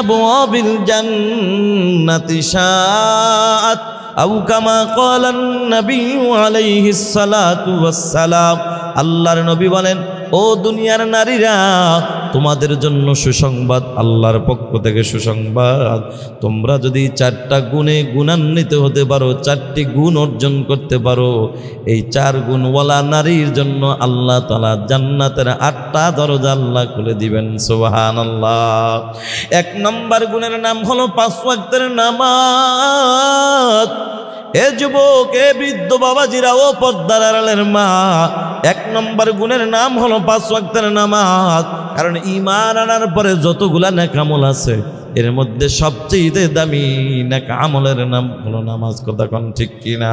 আবওয়াবিল জান্নাতি শাআত আও কামা ক্বালা an-নবী আলাইহিস সালাতু ওয়াস সালাম। আল্লাহর নবী বলেন, ও দুনিয়ার নারীরা, তোমাদের জন্য সুসংবাদ, আল্লাহর পক্ষ থেকে সুসংবাদ। তোমরা যদি 4টা গুণে গুণান্বিত হতে পারো, 4টি গুণ অর্জন করতে পারো, এই 4 গুণওয়ালা নারীর জন্য আল্লাহ তাআলা জান্নাতের 8টা দরজা আল্লাহ খুলে দিবেন। সুবহানাল্লাহ। 1 নম্বর গুণের নাম হলো 5 ওয়াক্তের নামাজ। এ যুবক, এ বৃদ্ধ বাবাজিরা, ও পর্দার আড়ালের মা, 1 নম্বর গুণের নাম হলো 5 ওয়াক্তের নামাজ। কারণ ঈমান আনার পরে যতগুলা নেক আমল আছে, এর মধ্যে সবচেয়ে দামি নেক আমলের নাম হলো নামাজ। কথা কোন ঠিক কিনা?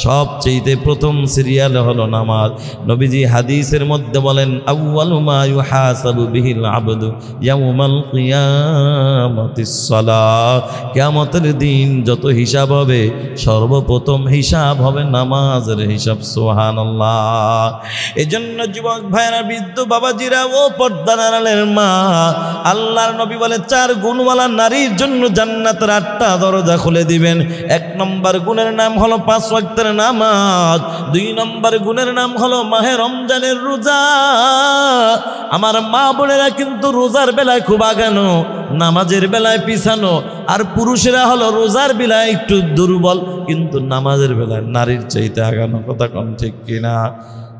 সবচেয়ে প্রথম সিরিয়াল হলো নামাজ। নবীজি হাদিসের মধ্যে বলেন, আউয়ালু মা ইউহাসাবু বিহিল আবদু ইয়াউমাল কিয়ামাতিস সালাহ, কিয়ামতের দিন যত হিসাব হবে, সর্বপ্রথম হিসাব হবে নামাজের হিসাব। সুবহানাল্লাহ। এজন্য যুবক ভাইরা, বৃদ্ধ বাবাজিরা, ও পর্দার আড়ালের মা, আল্লাহর নবী বলে 4 গুণ গুণওয়ালা নারীর জন্য জান্নাতের 8টা দরজা খুলে দিবেন। 1 নম্বর গুণের নাম হলো 5 ওয়াক্তের নামাজ। 2 নম্বর গুণের নাম হলো মাহে রমজানের রোজা। আমার মা বোনেরা কিন্তু রোজার বেলায় খুব আগানো, নামাজের বেলায় পিছানো, আর পুরুষেরা হলো রোজার বেলায় একটু দুর্বল, কিন্তু নামাজের বেলায় নারীর চাইতে আগানো। কথা কোন ঠিক কিনা?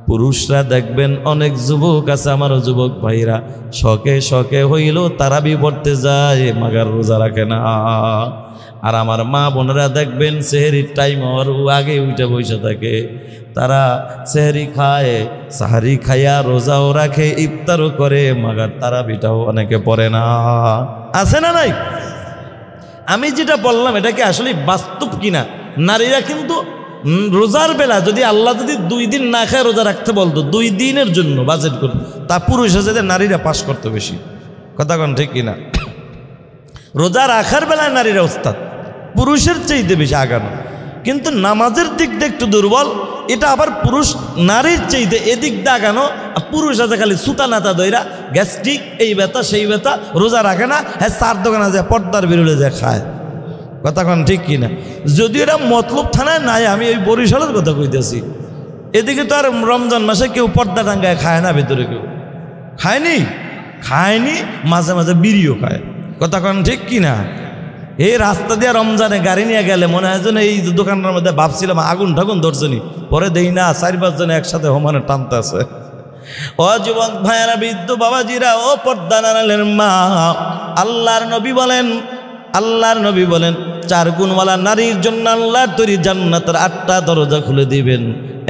পুরুষরা দেখবেন অনেক যুবক আছে, আমারও যুবক ভাইরা শখে শখে হইল তারাবি পড়তে যায়, মাগার রোজা রাখে না। আর আমার মা বোনেরা দেখবেন সেহরির টাইম হওয়ার আগে উঠে বসে থাকে, তারা সেহরি খায়, সাহারি খাইয়া রোজাও রাখে, ইফতারও করে, মাগার তারাবিটাও অনেকে পড়ে না। আছে না নাই? আমি যেটা বললাম এটা কি আসলে বাস্তব কিনা? নারীরা কিন্তু রোজার বেলা যদি আল্লাহ যদি 2 দিন না খায় রোজা রাখতে বলতো, 2 দিনের জন্য বাজেট করতো, তা পুরুষ আছে নারীরা পাস করতো বেশি। কথা কোন ঠিক কিনা? রোজা রাখার বেলায় নারীরা ওস্তাদ, পুরুষের চাইতে বেশি আগানো, কিন্তু নামাজের দিক দিয়ে একটু দুর্বল। এটা আবার পুরুষ নারীর চাইতে এদিক দিয়ে আগানো। পুরুষ আছে খালি সুতা নাতা দইরা, গ্যাস্ট্রিক, এই ব্যথা সেই ব্যথা, রোজা রাখে না, হ্যাঁ 4 দোকানে যায় পর্দার বিরুদ্ধে যায় খায়। কথা কোন ঠিক কিনা? যদিও এটা মতলব থানায় নাই, আমি ওই বরিশালের কথা কইতেছি। এদিকে তো আর রমজান মাসে কেউ পর্দা টাঙ্গায় খায় না, ভেতরে কেউ খায়নি, মাঝে মাঝে বিড়িও খায়। কথা কোন ঠিক কিনা? এই রাস্তা দিয়ে রমজানে গাড়ি নিয়ে গেলে মনে হয় যেন এই দোকানের মধ্যে ভাবছিলাম আগুন ঠাগুন ধরছনি, পরে দেই না 4-5 জন একসাথে হোমানে টানতে আছে। ও যুবক ভাইয়েরা, বৃদ্ধ বাবাজিরা, ও পর্দা নাড়ালের মা, আল্লাহর নবী বলেন 4 গুণওয়ালা নারীর জন্য আল্লাহর তৈরি জান্নাতের 8টা দরজা খুলে দিবেন।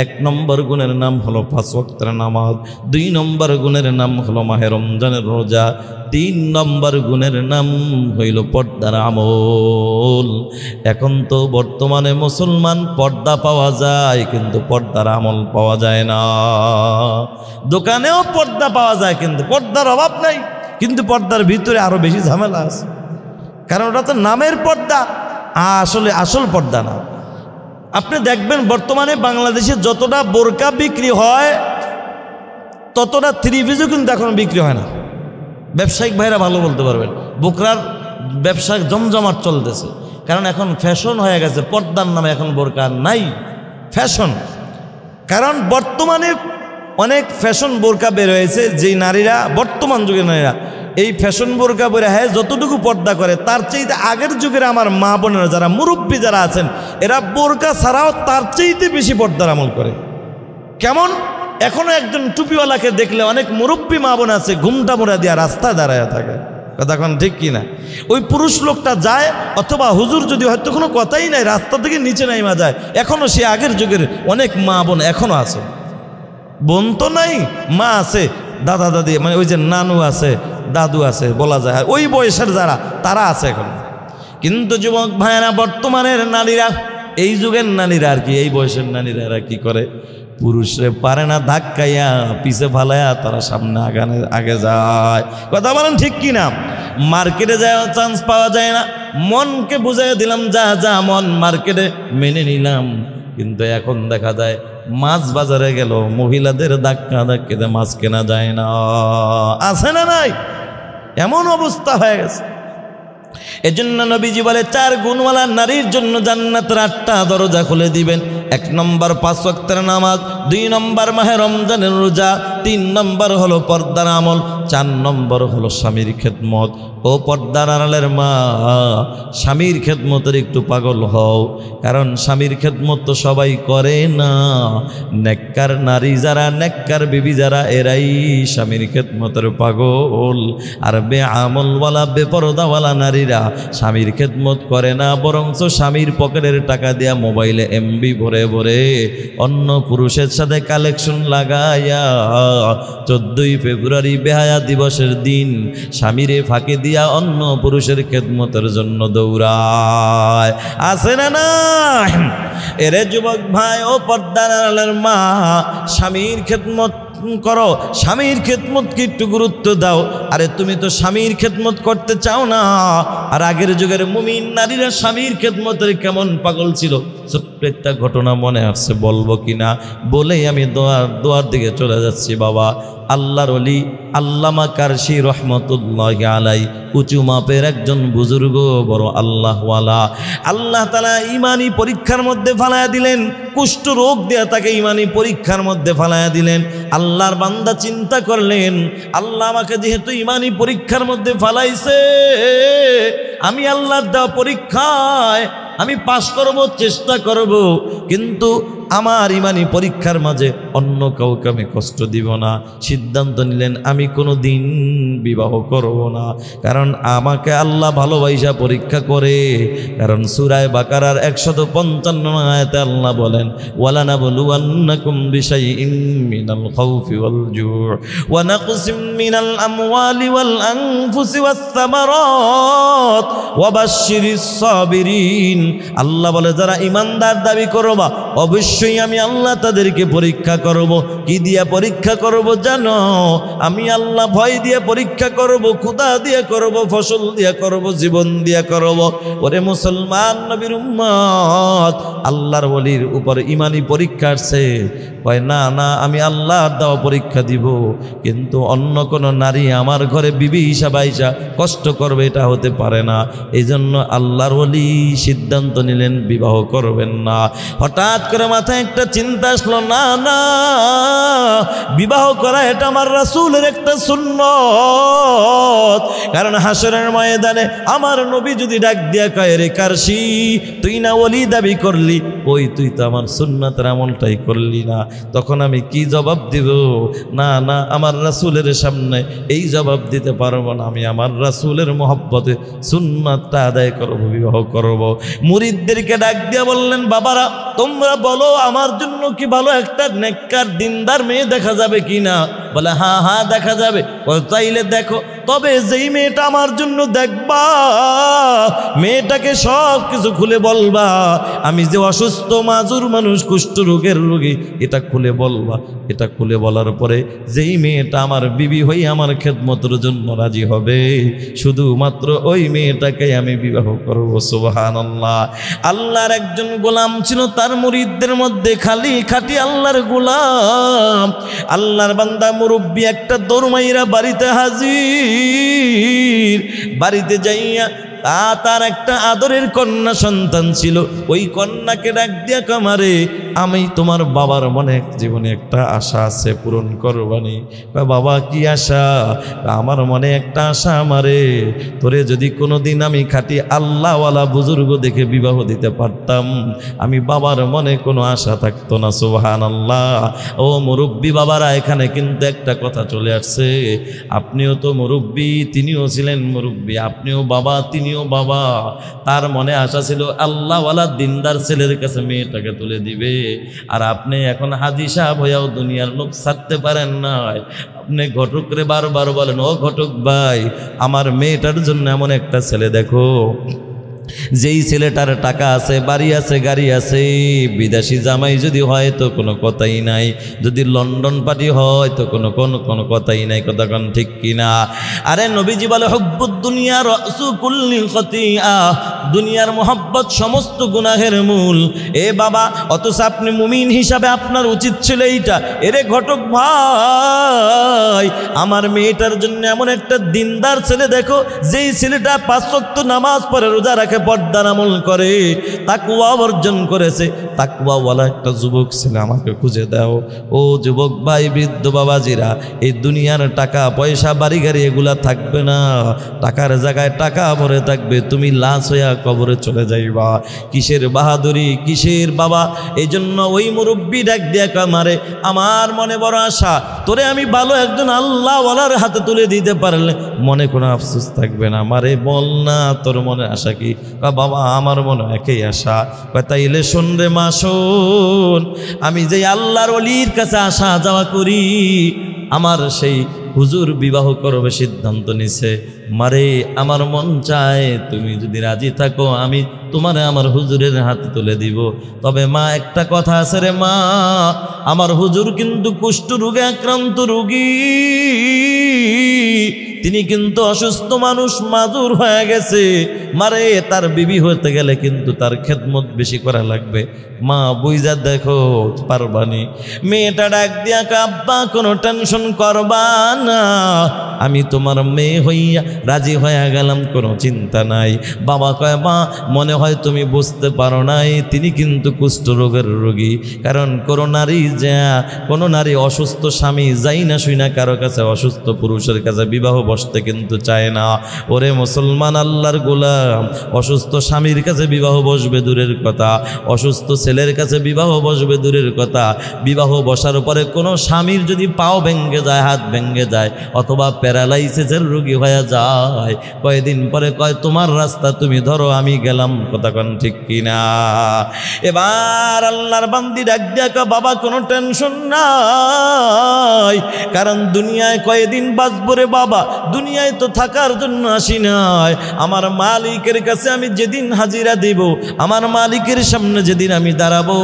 1 নম্বর গুণের নাম হলো 5 ওয়াক্তের নামাজ। 2 নম্বর গুণের নাম হলো মাহে রমজানের রোজা। 3 নম্বর গুণের নাম হইল পর্দার আমল। এখন তো বর্তমানে মুসলমান পর্দা পাওয়া যায়, কিন্তু পর্দার আমল পাওয়া যায় না। দোকানেও পর্দা পাওয়া যায়, কিন্তু পর্দার অভাব নাই, কিন্তু পর্দার ভিতরে আরো বেশি ঝামেলা আছে। কারণ ওটা তো নামের পর্দা, আসলে আসল পর্দা না। আপনি দেখবেন বর্তমানে বাংলাদেশে যতটা বোরকা বিক্রি হয় ততটা 3 পিসও কিন্তু এখন বিক্রি হয় না। ব্যবসায়িক ভাইরা ভালো বলতে পারবেন, বোরকার ব্যবসা জমজমাট চলতেছে, কারণ এখন ফ্যাশন হয়ে গেছে। পর্দার নামে এখন বোরকা নাই, ফ্যাশন। কারণ বর্তমানে অনেক ফ্যাশন বোরকা বের হয়েছে, যেই নারীরা বর্তমান যুগের নারীরা এই ফ্যাশন বোরকা পরে হ্যাঁ যতটুকু পর্দা করে তার চাইতে আগের যুগের আমার মা বোনেরা যারা মুরব্বী যারা আছেন, এরা বোরকা ছাড়াও তার চাইতে বেশি পর্দার আমল করে। কেমন? এখনো একজন টুপিওয়ালাকে দেখলে অনেক মুরব্বী মা বোন আছে ঘুমটা মোড়া দিয়া রাস্তায় দাঁড়ায় থাকে। কথা কোন ঠিক কিনা? ওই পুরুষ লোকটা যায়, অথবা হুজুর যদি হয়তো কোনো কথাই নাই, রাস্তা থেকে নিচে নাইমা যায়। এখনো সে আগের যুগের অনেক মা বোন এখনো আছে। বোন তো নাই, মা আছে, দাদা দাদি, মানে ওই যে নানু আছে, দাদু আছে বলা যায়, ওই বয়সের যারা তারা আছে এখন। কিন্তু যুবক ভাইয়েরা, বর্তমানের নারীরা, এই যুগের নারীরা আর কি, এই বয়সের নারীরা এরা কি করে, পুরুষরে পারে না ধাক্কাইয়া পিছে ফালাইয়া তারা সামনে আগে যায়। কথা বলেন ঠিক কিনা? মার্কেটে যায় চান্স পাওয়া যায় না, মনকে বুঝাই দিলাম যা যা মন, মার্কেটে মেনে নিলাম। কিন্তু এখন দেখা যায় মাছ বাজারে গেল, মহিলাদের ধাক্কা ধাক্কিতে মাছ কেনা যায় না। আছে না নাই? এমন অবস্থা হয়ে গেছে। এজন্য নবীজি বলে 4 গুণওয়ালা নারীর জন্য জান্নাতের 8টা দরজা খুলে দিবেন। 1 নম্বর 5 ওয়াক্তের নামাজ, 2 নম্বর মাহে রমজানের রোজা, 3 নম্বর হলো পর্দার আমল, 4 নম্বর হলো স্বামীর খেদমত। ও পর্দার আড়ালের মা, স্বামীর খেদমতের একটু পাগল হও, কারণ স্বামীর খেদমত তো সবাই করে না। নেককার নারী যারা, নেককার বিবি যারা, এরাই স্বামীর খেদমতের পাগল। আর বেআমলওয়ালা বেপরদাওয়ালা নারীরা স্বামীর খেদমত করে না, বরঞ্চ স্বামীর পকেটের টাকা দিয়া মোবাইলে এমবি ভরে ভরে অন্য পুরুষের সাথে কালেকশন লাগাইয়া 14ই ফেব্রুয়ারি বেহায়া দিবসের দিন স্বামীরে ফাঁকে দিয়া অন্য পুরুষের খেদমতের জন্য দৌড়ায়। আছে না না? এরে যুবক ভাই, ও পর্দার আড়ালের মা, স্বামীর খেদমত করো, স্বামীর খেদমতকে একটু গুরুত্ব দাও। আরে তুমি তো স্বামীর খেদমত করতে চাও না। আর আগের যুগের মুমিন নারীরা স্বামীর খেদমতের কেমন পাগল ছিল, ছোট্ট একটা ঘটনা মনে আসছে, বলবো কিনা বলেই আমি দোয়ার দিকে চলে যাচ্ছি। বাবা, আল্লাহর ওলি আল্লামা কারশি রহমতুল্লাহি আলাই, উঁচু মাপের একজন বুজুর্গ, বড় আল্লাহওয়ালা। আল্লাহ তাআলা ইমানি পরীক্ষার মধ্যে ফালায়া দিলেন, কুষ্ঠ রোগ দেয়া তাকে ইমানি পরীক্ষার মধ্যে ফালায়া দিলেন। আল্লাহর বান্দা চিন্তা করলেন, আল্লাহ আমাকে যেহেতু ইমানি পরীক্ষার মধ্যে ফালাইছে, আমি আল্লাহর দেওয়া পরীক্ষায় আমি পাশ করব, চেষ্টা করব, কিন্তু আমার ইমানি পরীক্ষার মাঝে অন্য কাউকে আমি কষ্ট দিব না। সিদ্ধান্ত নিলেন আমি কোনো দিন বিবাহ করব না, কারণ আমাকে আল্লাহ ভালোবাসা পরীক্ষা করে। কারণ সূরা বাকারার 155 আয়াতে আল্লাহ বলেন, ওয়ালানাবলুওয়ান্নাকুম বিশাইইম মিনাল খাউফি ওয়াল জুউ ওয়া নাকসিম মিনাল আমওয়ালি ওয়াল আনফুসি ওয়াস সামারাত ওয়া বাশশিরিস সাবিরিন। আল্লাহ বলে যারা ঈমানদার দাবি করবা, অবশ্যই আমি আল্লাহ তাদেরকে পরীক্ষা করব। কি দিয়া পরীক্ষা করব জানো? আমি আল্লাহ ভয় দিয়ে পরীক্ষা করব, ক্ষুধা দিয়ে করব, ফসল দিয়ে করব, জীবন দিয়ে করব। ওরে মুসলমান নবীর উম্মত, আল্লাহর ওলির উপর ইমানি পরীক্ষা আসছে, কয় না না আমি আল্লাহর দেওয়া পরীক্ষা দিব, কিন্তু অন্য কোনো নারী আমার ঘরে বিবি হিসাবে আইসা কষ্ট করবে, এটা হতে পারে না। এই জন্য আল্লাহর ওলি সিদ্ধান্ত নিলেন বিবাহ করবেন না। হঠাৎ করে মাথায় একটা চিন্তা আসলো, না না বিবাহ করা এটা আমার রাসূলের একটা সুন্নত। কারণ হাসরের ময়দানে আমার নবী যদি ডাক দিয়া কয়, রে কারশি তুই না ওলি দাবি করলি, ওই তুই তো আমার সুন্নতের আমলটাই করলি না, তখন আমি কি জবাব দিব? না না আমার রাসূলের সামনে এই জবাব দিতে পারবো না, আমি আমার রাসূলের মহব্বতে সুন্নতটা আদায় করব, বিবাহ করব। মুরিদদেরকে ডাক দিয়া বললেন, বাবারা তোমরা বলো আমার জন্য কি ভালো একটা নেককার দিনদার মেয়ে দেখা যাবে কিনা? বলে হ্যাঁ হ্যাঁ দেখা যাবে। তাইলে দেখো, তবে যেই মেয়েটা আমার জন্য দেখবা, মেয়েটাকে সব কিছু খুলে বলবা, আমি যে অসুস্থ মাজুর মানুষ, কুষ্ঠ রোগের রোগী, এটা খুলে বলবা। এটা খুলে বলার পরে যেই মেয়েটা আমার বিবি হই আমার খেদমতের জন্য রাজি হবে, শুধুমাত্র ওই মেয়েটাকে আমি বিবাহ করব। সুবহানাল্লাহ। আল্লাহর একজন গোলাম ছিল, তার মুরিদদের মধ্যে খাটি আল্লাহর গোলাম, আল্লাহর বান্দা মুরব্বী একটা দৌড় মাইরা বাড়িতে হাজির। বাড়িতে যাইয়া তার একটা আদরের কন্যা সন্তান ছিল, ওই কন্যাকে ডাক দিয়া কামারে, আমি তোমার বাবার মনে জীবনে একটা আশা আছে, পূরণ করবানি। বাবা কি আশা? আমার মনে একটা আশা, আমারে তোরে যদি কোনোদিন আমি খাটি আল্লাহওয়ালা বুজুর্গ দেখে বিবাহ দিতে পারতাম, আমি বাবার মনে কোনো আশা থাকতো না। সুবহানাল্লাহ। ও মুরব্বী বাবারা, এখানে কিন্তু একটা কথা চলে আসছে, আপনিও তো মুরব্বী, তিনিও ছিলেন মুরব্বী, আপনিও বাবা, তিনিও বাবা। তার মনে আশা ছিল আল্লাহওয়ালা দিনদার ছেলের কাছে মেয়েটাকে তুলে দিবে, আর আপনি এখন হাজী সাহেব হইয়াও দুনিয়ার লোভ ছাড়তে পারেন না। আপনি ঘটকরে বারবার বলেন, ও ঘটক ভাই, আমার মেয়েটার জন্য এমন একটা ছেলে দেখো, যেই ছেলেটার টাকা আছে, বাড়ি আছে, গাড়ি আছে, বিদেশি জামাই যদি হয় তো কোনো কথাই নাই, যদি লন্ডন পার্টি হয় তো কোনো কথাই নাই। কথা কোন ঠিক কিনা? আরে নবীজি বলে, হুব্বুদ দুনিয়া রাসু কুল্লি খতিয়া, দুনিয়ার মোহাব্বত সমস্ত গুনাহের মূল। এ বাবা, অথচ আপনি মুমিন হিসাবে আপনার উচিত ছিল এইটা, এরে ঘটক ভাই, আমার মেয়েটার জন্য এমন একটা দিনদার ছেলে দেখো, যেই ছেলেটা 5 ওয়াক্ত নামাজ পড়ে, রোজা রাখে, পর্দার আমল করে, তাকওয়া অর্জন করেছে, তাকওয়াওয়ালা একটা যুবক ছেলে আমাকে খুঁজে দাও। ও যুবক ভাই, বৃদ্ধ বাবাজিরা, এই দুনিয়ার টাকা পয়সা বাড়ি গাড়ি এগুলা থাকবে না, টাকার জায়গায় টাকা ভরে থাকবে, তুমি লাশ হইয়া কবরে চলে যাইবা। কিসের বাহাদুরি, কিসের বাবা? এই জন্য ওই মুরব্বী ডাক দিয়া কামারে, আমার মনে বড় আশা, তোরে আমি ভালো একজন আল্লাহওয়ালার হাতে তুলে দিতে পারলে মনে কোনো আফসোস থাকবে না। মারে বল না তোর মনে আশা কি? বাবা আমার মনে একই আশা। তাইলে শোন রে মা, শোন, আমি যে আল্লাহর ওলির কাছে আসা যাওয়া করি, আমার সেই হুজুর বিবাহ করবে সিদ্ধান্ত নিছে। মারে আমার মন চায় তুমি যদি রাজি থাকো আমি তোমারে আমার হুজুরের হাতে তুলে দিব। তবে মা একটা কথা আছে রে মা, আমার হুজুর কিন্তু কুষ্ঠ রোগে আক্রান্ত রোগী, তিনি কিন্তু অসুস্থ মানুষ, মাজুর হয়ে গেছে। মারে তার বিবি হতে গেলে কিন্তু তার খেদমত বেশি করা লাগবে। মা বুঝা দেখো পারবানি। মেয়েটা ডাক দিয়া আব্বা কোনো টেনশন করবা না, আমি তোমার মেয়ে হইয়া রাজি হয়ে গেলাম, কোনো চিন্তা নাই। বাবা কয় মা মনে হয় তুমি বুঝতে পারো নাই, তিনি কিন্তু কুষ্ঠ রোগের রোগী। কারণ কোনো নারী অসুস্থ স্বামী যাই না শুই না কারো কাছে অসুস্থ পুরুষের কাছে বিবাহ বসতে কিন্তু চায় না। ওরে মুসলমান আল্লাহর গোলাম, অসুস্থ স্বামীর কাছে বিবাহ বসবে দূরের কথা, অসুস্থ ছেলের কাছে বিবাহ বসবে দূরের কথা। বিবাহ বসার পরে কোনো স্বামীর যদি পাও ভেঙ্গে যায়, হাত ভেঙ্গে যায়, অথবা প্যারালাইসিসের রোগী হয়ে যায়, কয়েকদিন পরে কয় তোমার রাস্তা তুমি ধরো আমি গেলাম। কথা কোন ঠিক কিনা? এবার আল্লাহর বান্দি ডাক দিয়া কয় বাবা কোনো টেনশন নাই, কারণ দুনিয়ায় কয়েকদিন বাঁচবো রে বাবা, দুনিয়ায় তো থাকার জন্য আসি নাই। আমার মালিকের কাছে আমি যেদিন হাজিরা দিব, আমার মালিকের সামনে যেদিন আমি দাঁড়াবো,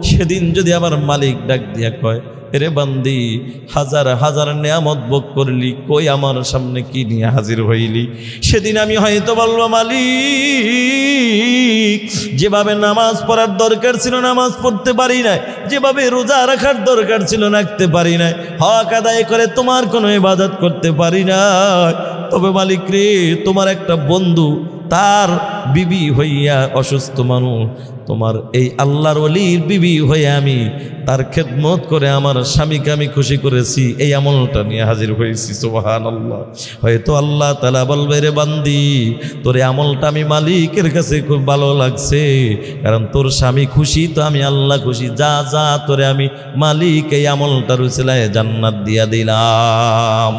সেদিন যদি আমার মালিক ডাক দিয়া কয় রে বান্দি হাজার হাজার নেয়ামত ভোগ করলি, কই আমার সামনে কি নিয়ে হাজির হইলি, সেদিন আমি হয়তো বলবো মালিক যেভাবে নামাজ পড়ার দরকার ছিল নামাজ পড়তে পারি নাই, যেভাবে রোজা রাখার দরকার ছিল রাখতে পারি নাই, হক আদায় করে তোমার কোনো ইবাদত করতে পারি নাই। তবে মালিক রে তোমার একটা বন্ধু তার বিবি হইয়া অসুস্থ মানুষ, তোমার এই আল্লাহর ওলির বিবি হয়ে আমি তার খেদমত করে আমার স্বামীকে আমি খুশি করেছি, এই আমলটা নিয়ে হাজির হয়েছি। সুবহানাল্লাহ। হয়তো আল্লাহ তাআলা বলবে রে বান্দি তোর এই আমলটা আমি মালিকের কাছে খুব ভালো লাগছে, কারণ তোর স্বামী খুশি তো আমি আল্লাহ খুশি, যা যা তোরে আমি মালিক এই আমলটার উসিলায় জান্নাত দিয়া দিলাম।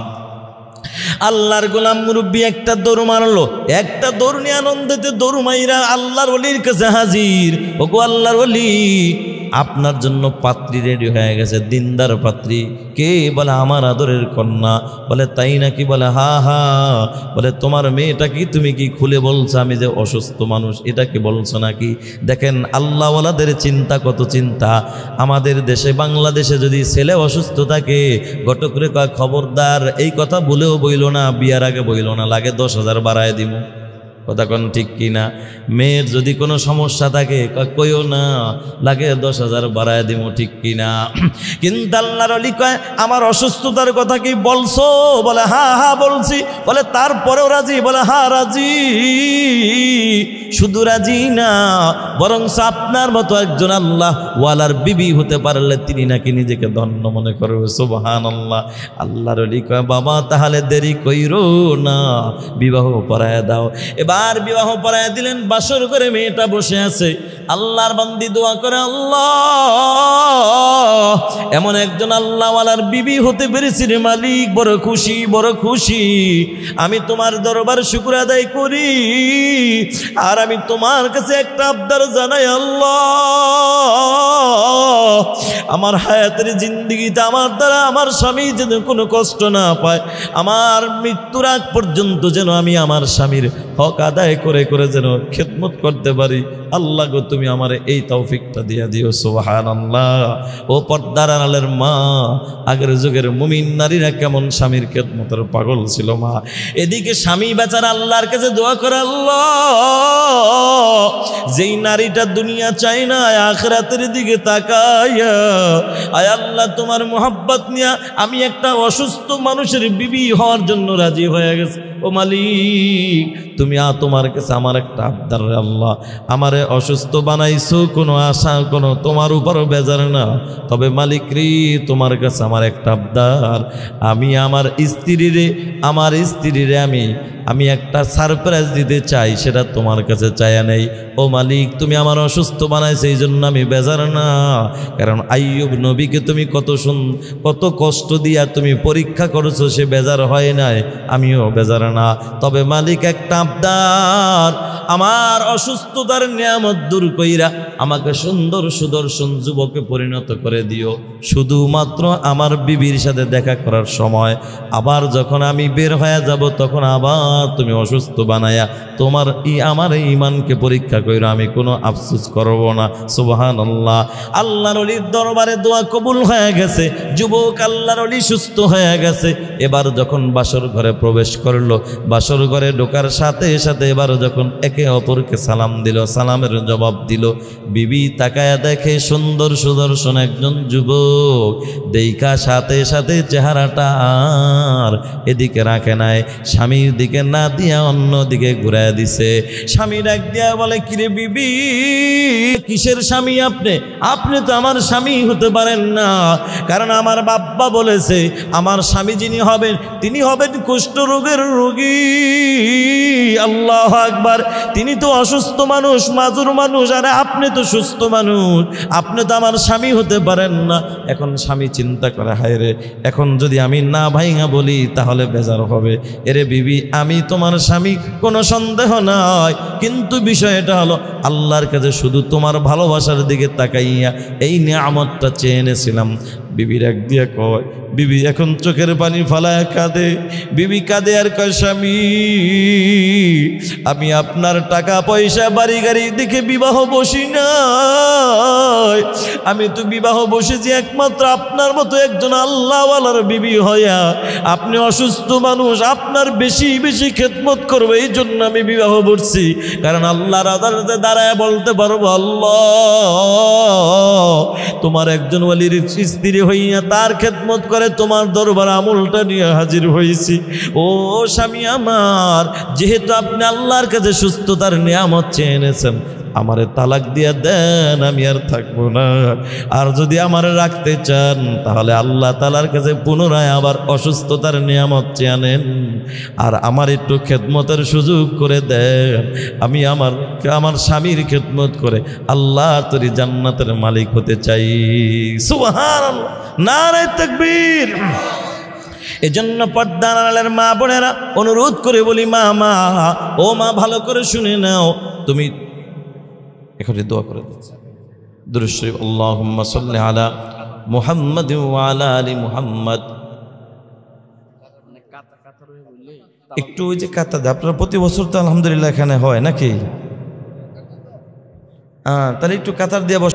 আল্লাহর গোলাম মুরব্বী একটা দৌড় মারলো, একটা দৌড় নিয়ে আনন্দেতে দৌড় মাইরা আল্লাহর ওলির কাছে হাজির। ওগো আল্লাহর ওলি আপনার জন্য পাত্রী রেডি হয়ে গেছে, দিনদার পাত্রী। কে? বলে আমার আদরের কন্যা। বলে তাই নাকি? বলে হা হা। বলে তোমার মেয়েটা কি তুমি কি খুলে বলছো আমি যে অসুস্থ মানুষ, এটা কি বলছো নাকি? দেখেন আল্লাহওয়ালাদের চিন্তা কত চিন্তা। আমাদের দেশে বাংলাদেশে যদি ছেলে অসুস্থ থাকে ঘটক রে কয় খবরদার এই কথা বলেও বইল না, বিয়ার আগে বইল না, লাগে 10,000 বাড়ায় দিব। কথা কোন ঠিক কিনা? মেয়ের যদি কোনো সমস্যা থাকে কইও না, লাগে 10,000 বাড়ায় দিব, ঠিক কিনা? কিন্তু আল্লাহর ওলি কয় আমার অসুস্থতার কথা কি বলছো? বলে হ্যাঁ হ্যাঁ বলছি। বলে তারপরেও রাজি? বলে হ্যাঁ রাজি। শুধু রাজি না, বরং আপনার মতো একজন আল্লাহ ওয়ালার বিবি হতে পারলে তিনি নাকি নিজেকে ধন্য মনে করবে। সুবহানাল্লাহ। আল্লাহর ওলি কয় বাবা তাহলে দেরি কইরো না, বিবাহ পড়ায় দাও। এবার বিবাহ পড়ায় দিলেন, বাসর করে মেয়েটা বসে আছে। আল্লাহর বান্দি দোয়া করে আল্লাহ এমন একজন আল্লাহওয়ালার বিবি হতে পেরেছি রে মালিক, বড় খুশি বড় খুশি। আমি তোমার দরবার শুকর আদায় করি, আর আমি তোমার কাছে একটা আবদার জানাই আল্লাহ, আমার হায়াতের জিন্দেগিতে আমার দ্বারা আমার স্বামী যেন কোনো কষ্ট না পায়, আমার মৃত্যুর আগ পর্যন্ত যেন আমি আমার স্বামীর হক আদায় করে করে যেন খেদমত করতে পারি। আল্লাহ গো তুমি আমার এই তৌফিকটা দিয়া দিও। সুবহানাল্লাহ। ও পর্দার আড়ালের মা, আগের যুগের মুমিন নারীরা কেমন স্বামীর খেদমতের পাগল ছিল মা। এদিকে স্বামী বেচারা আল্লাহর কাছে দোয়া করে আল্লাহ যেই নারীটা দুনিয়া চাই না আখিরাতের দিকে তাকায়া, আয় আল্লাহ তোমার মোহাব্বত নিয়া আমি একটা অসুস্থ মানুষের বিবি হওয়ার জন্য রাজি হয়ে গেছি। ও মালিক তুমি তোমার কাছে আমার একটা আবদার, আল্লাহ আমারে অসুস্থ বানাইছো, কোনো আশা কোনো তোমার উপরও বেজার না, তবে মালিক রে তোমার কাছে আমার একটা আবদার, আমি আমার স্ত্রীরে আমি একটা সারপ্রাইজ দিতে চাই, সেটা তোমার কাছে চায়া নেই। ও মালিক তুমি আমার অসুস্থ বানাইছো এই জন্য আমি বেজার না, কারণ আইয়ুব নবীকে তুমি কত কষ্ট দিয়া তুমি পরীক্ষা করেছো, সে বেজার হয় নাই, আমিও বেজার না। তবে মালিক একটা আবদার, আমার অসুস্থতার নিয়ামত দূর কইরা আমাকে সুন্দর সুদর্শন যুবকে পরিণত করে দিও। শুধুমাত্র আমার বিবির সাথে দেখা করার সময় আবার যখন আমি বের হয়ে যাব তখন আবার তুমি অসুস্থ বানায়া তোমার আমার ঈমানকে পরীক্ষা কইরা, আমি কোনো আফসোস করব না। সুবহানাল্লাহ। আল্লাহর ওলির দরবারে দোয়া কবুল হয়ে গেছে, যুবক আল্লাহর ওলি সুস্থ হয়ে গেছে। এবার যখন বাসর ঘরে প্রবেশ করলো, বাসর ঘরে ঢোকার সাথে সাথে এবার যখন একে অপরকে সালাম দিল, সালামের জবাব দিল, বিবি তাকায়া দেখে সুন্দর সুদর্শন একজন যুবক। দেখা সাথে সাথে চেহারাটা আর এদিকে রাখে নাই, স্বামীর দিকে না দিয়া অন্য দিকে ঘুরায় দিছে। স্বামী ডাক দিয়া বলে, কিরে বিবি, কিসের স্বামী আপনি? আপনি তো আমার স্বামী হতে পারেন না, কারণ আমার বাবা বলেছে আমার স্বামী যিনি হবেন তিনি হবেন কুষ্ঠরোগের রোগী। আল্লাহু আকবার। তিনি তো অসুস্থ মানুষ, মাজুর মানুষ, আর আপনি তো সুস্থ মানুষ, আপনি তো আমার স্বামী হতে পারেন না। এখন স্বামী চিন্তা করে, হায় রে, এখন যদি আমি না ভাইঙা বলি তাহলে বেজার হবে। এরে বিবি, আমি তোমার স্বামী, কোনো সন্দেহ নাই, কিন্তু বিষয়টা হলো আল্লাহর কাছে শুধু তোমার ভালোবাসার দিকে তাকাইয়া এই নিয়ামতটা চেয়ে এনেছিলাম। বিবির এক দিয়া কয়, বিবি এখন চোখের পানি ফালায় কাঁদে। বিবি কাঁদে আর কয়, স্বামী, আমি আপনার টাকা পয়সা বাড়ি গাড়ি দেখে বিবাহ বসি নাই, আমি তো বিবাহ বসেছি একমাত্র আপনার মতো একজন আল্লাহওয়ালার বিবি হইয়া। আপনি অসুস্থ মানুষ, আপনার বেশি বেশি খেদমত করবে, এই জন্য আমি বিবাহ বসছি, কারণ আল্লাহর আদালতে দাঁড়ায় বলতে পারবো, আল্লাহ, তোমার একজন ওয়ালির স্ত্রী হইয়া তার খেদমত করে তোমার দরবার আমলটা নিয়ে হাজির হয়েছি। ও স্বামী আমার, যেহেতু আপনি আল্লাহর কাছে সুস্থতার নিয়ামত চেয়ে এনেছেন, আমারে তালাক দিয়া দেন, আমি আর থাকবো না। আর যদি আমারে রাখতে চান তাহলে আল্লাহ তাআলার কাছে পুনরায় আবার অসুস্থতার নিয়ামত চেয়ে আনেন, আর আমার একটু খেদমতের সুযোগ করে দেন। আমি আমার স্বামীর খেদমত করে আল্লাহ তোরি জান্নাতের মালিক হতে চাই। সুবহানাল্লাহ, নারে তাকবীর। এজন্য পর্দার আড়ালের মা বোনেরা অনুরোধ করে বলি, মা, ও মা, ভালো করে শুনে নাও। তুমি এখন দোয়া করে দিচ্ছি, দুরূদ শরীফ, আল্লাহুম্মা সাল্লি আলা মুহাম্মাদ ওয়া আলা আলি মুহাম্মাদ। একটু ওই যে কাতা, আপনারা প্রতি বছর তো আলহামদুলিল্লাহ এখানে হয় নাকি? তাহলে একটু কাতার দিয়ে বস।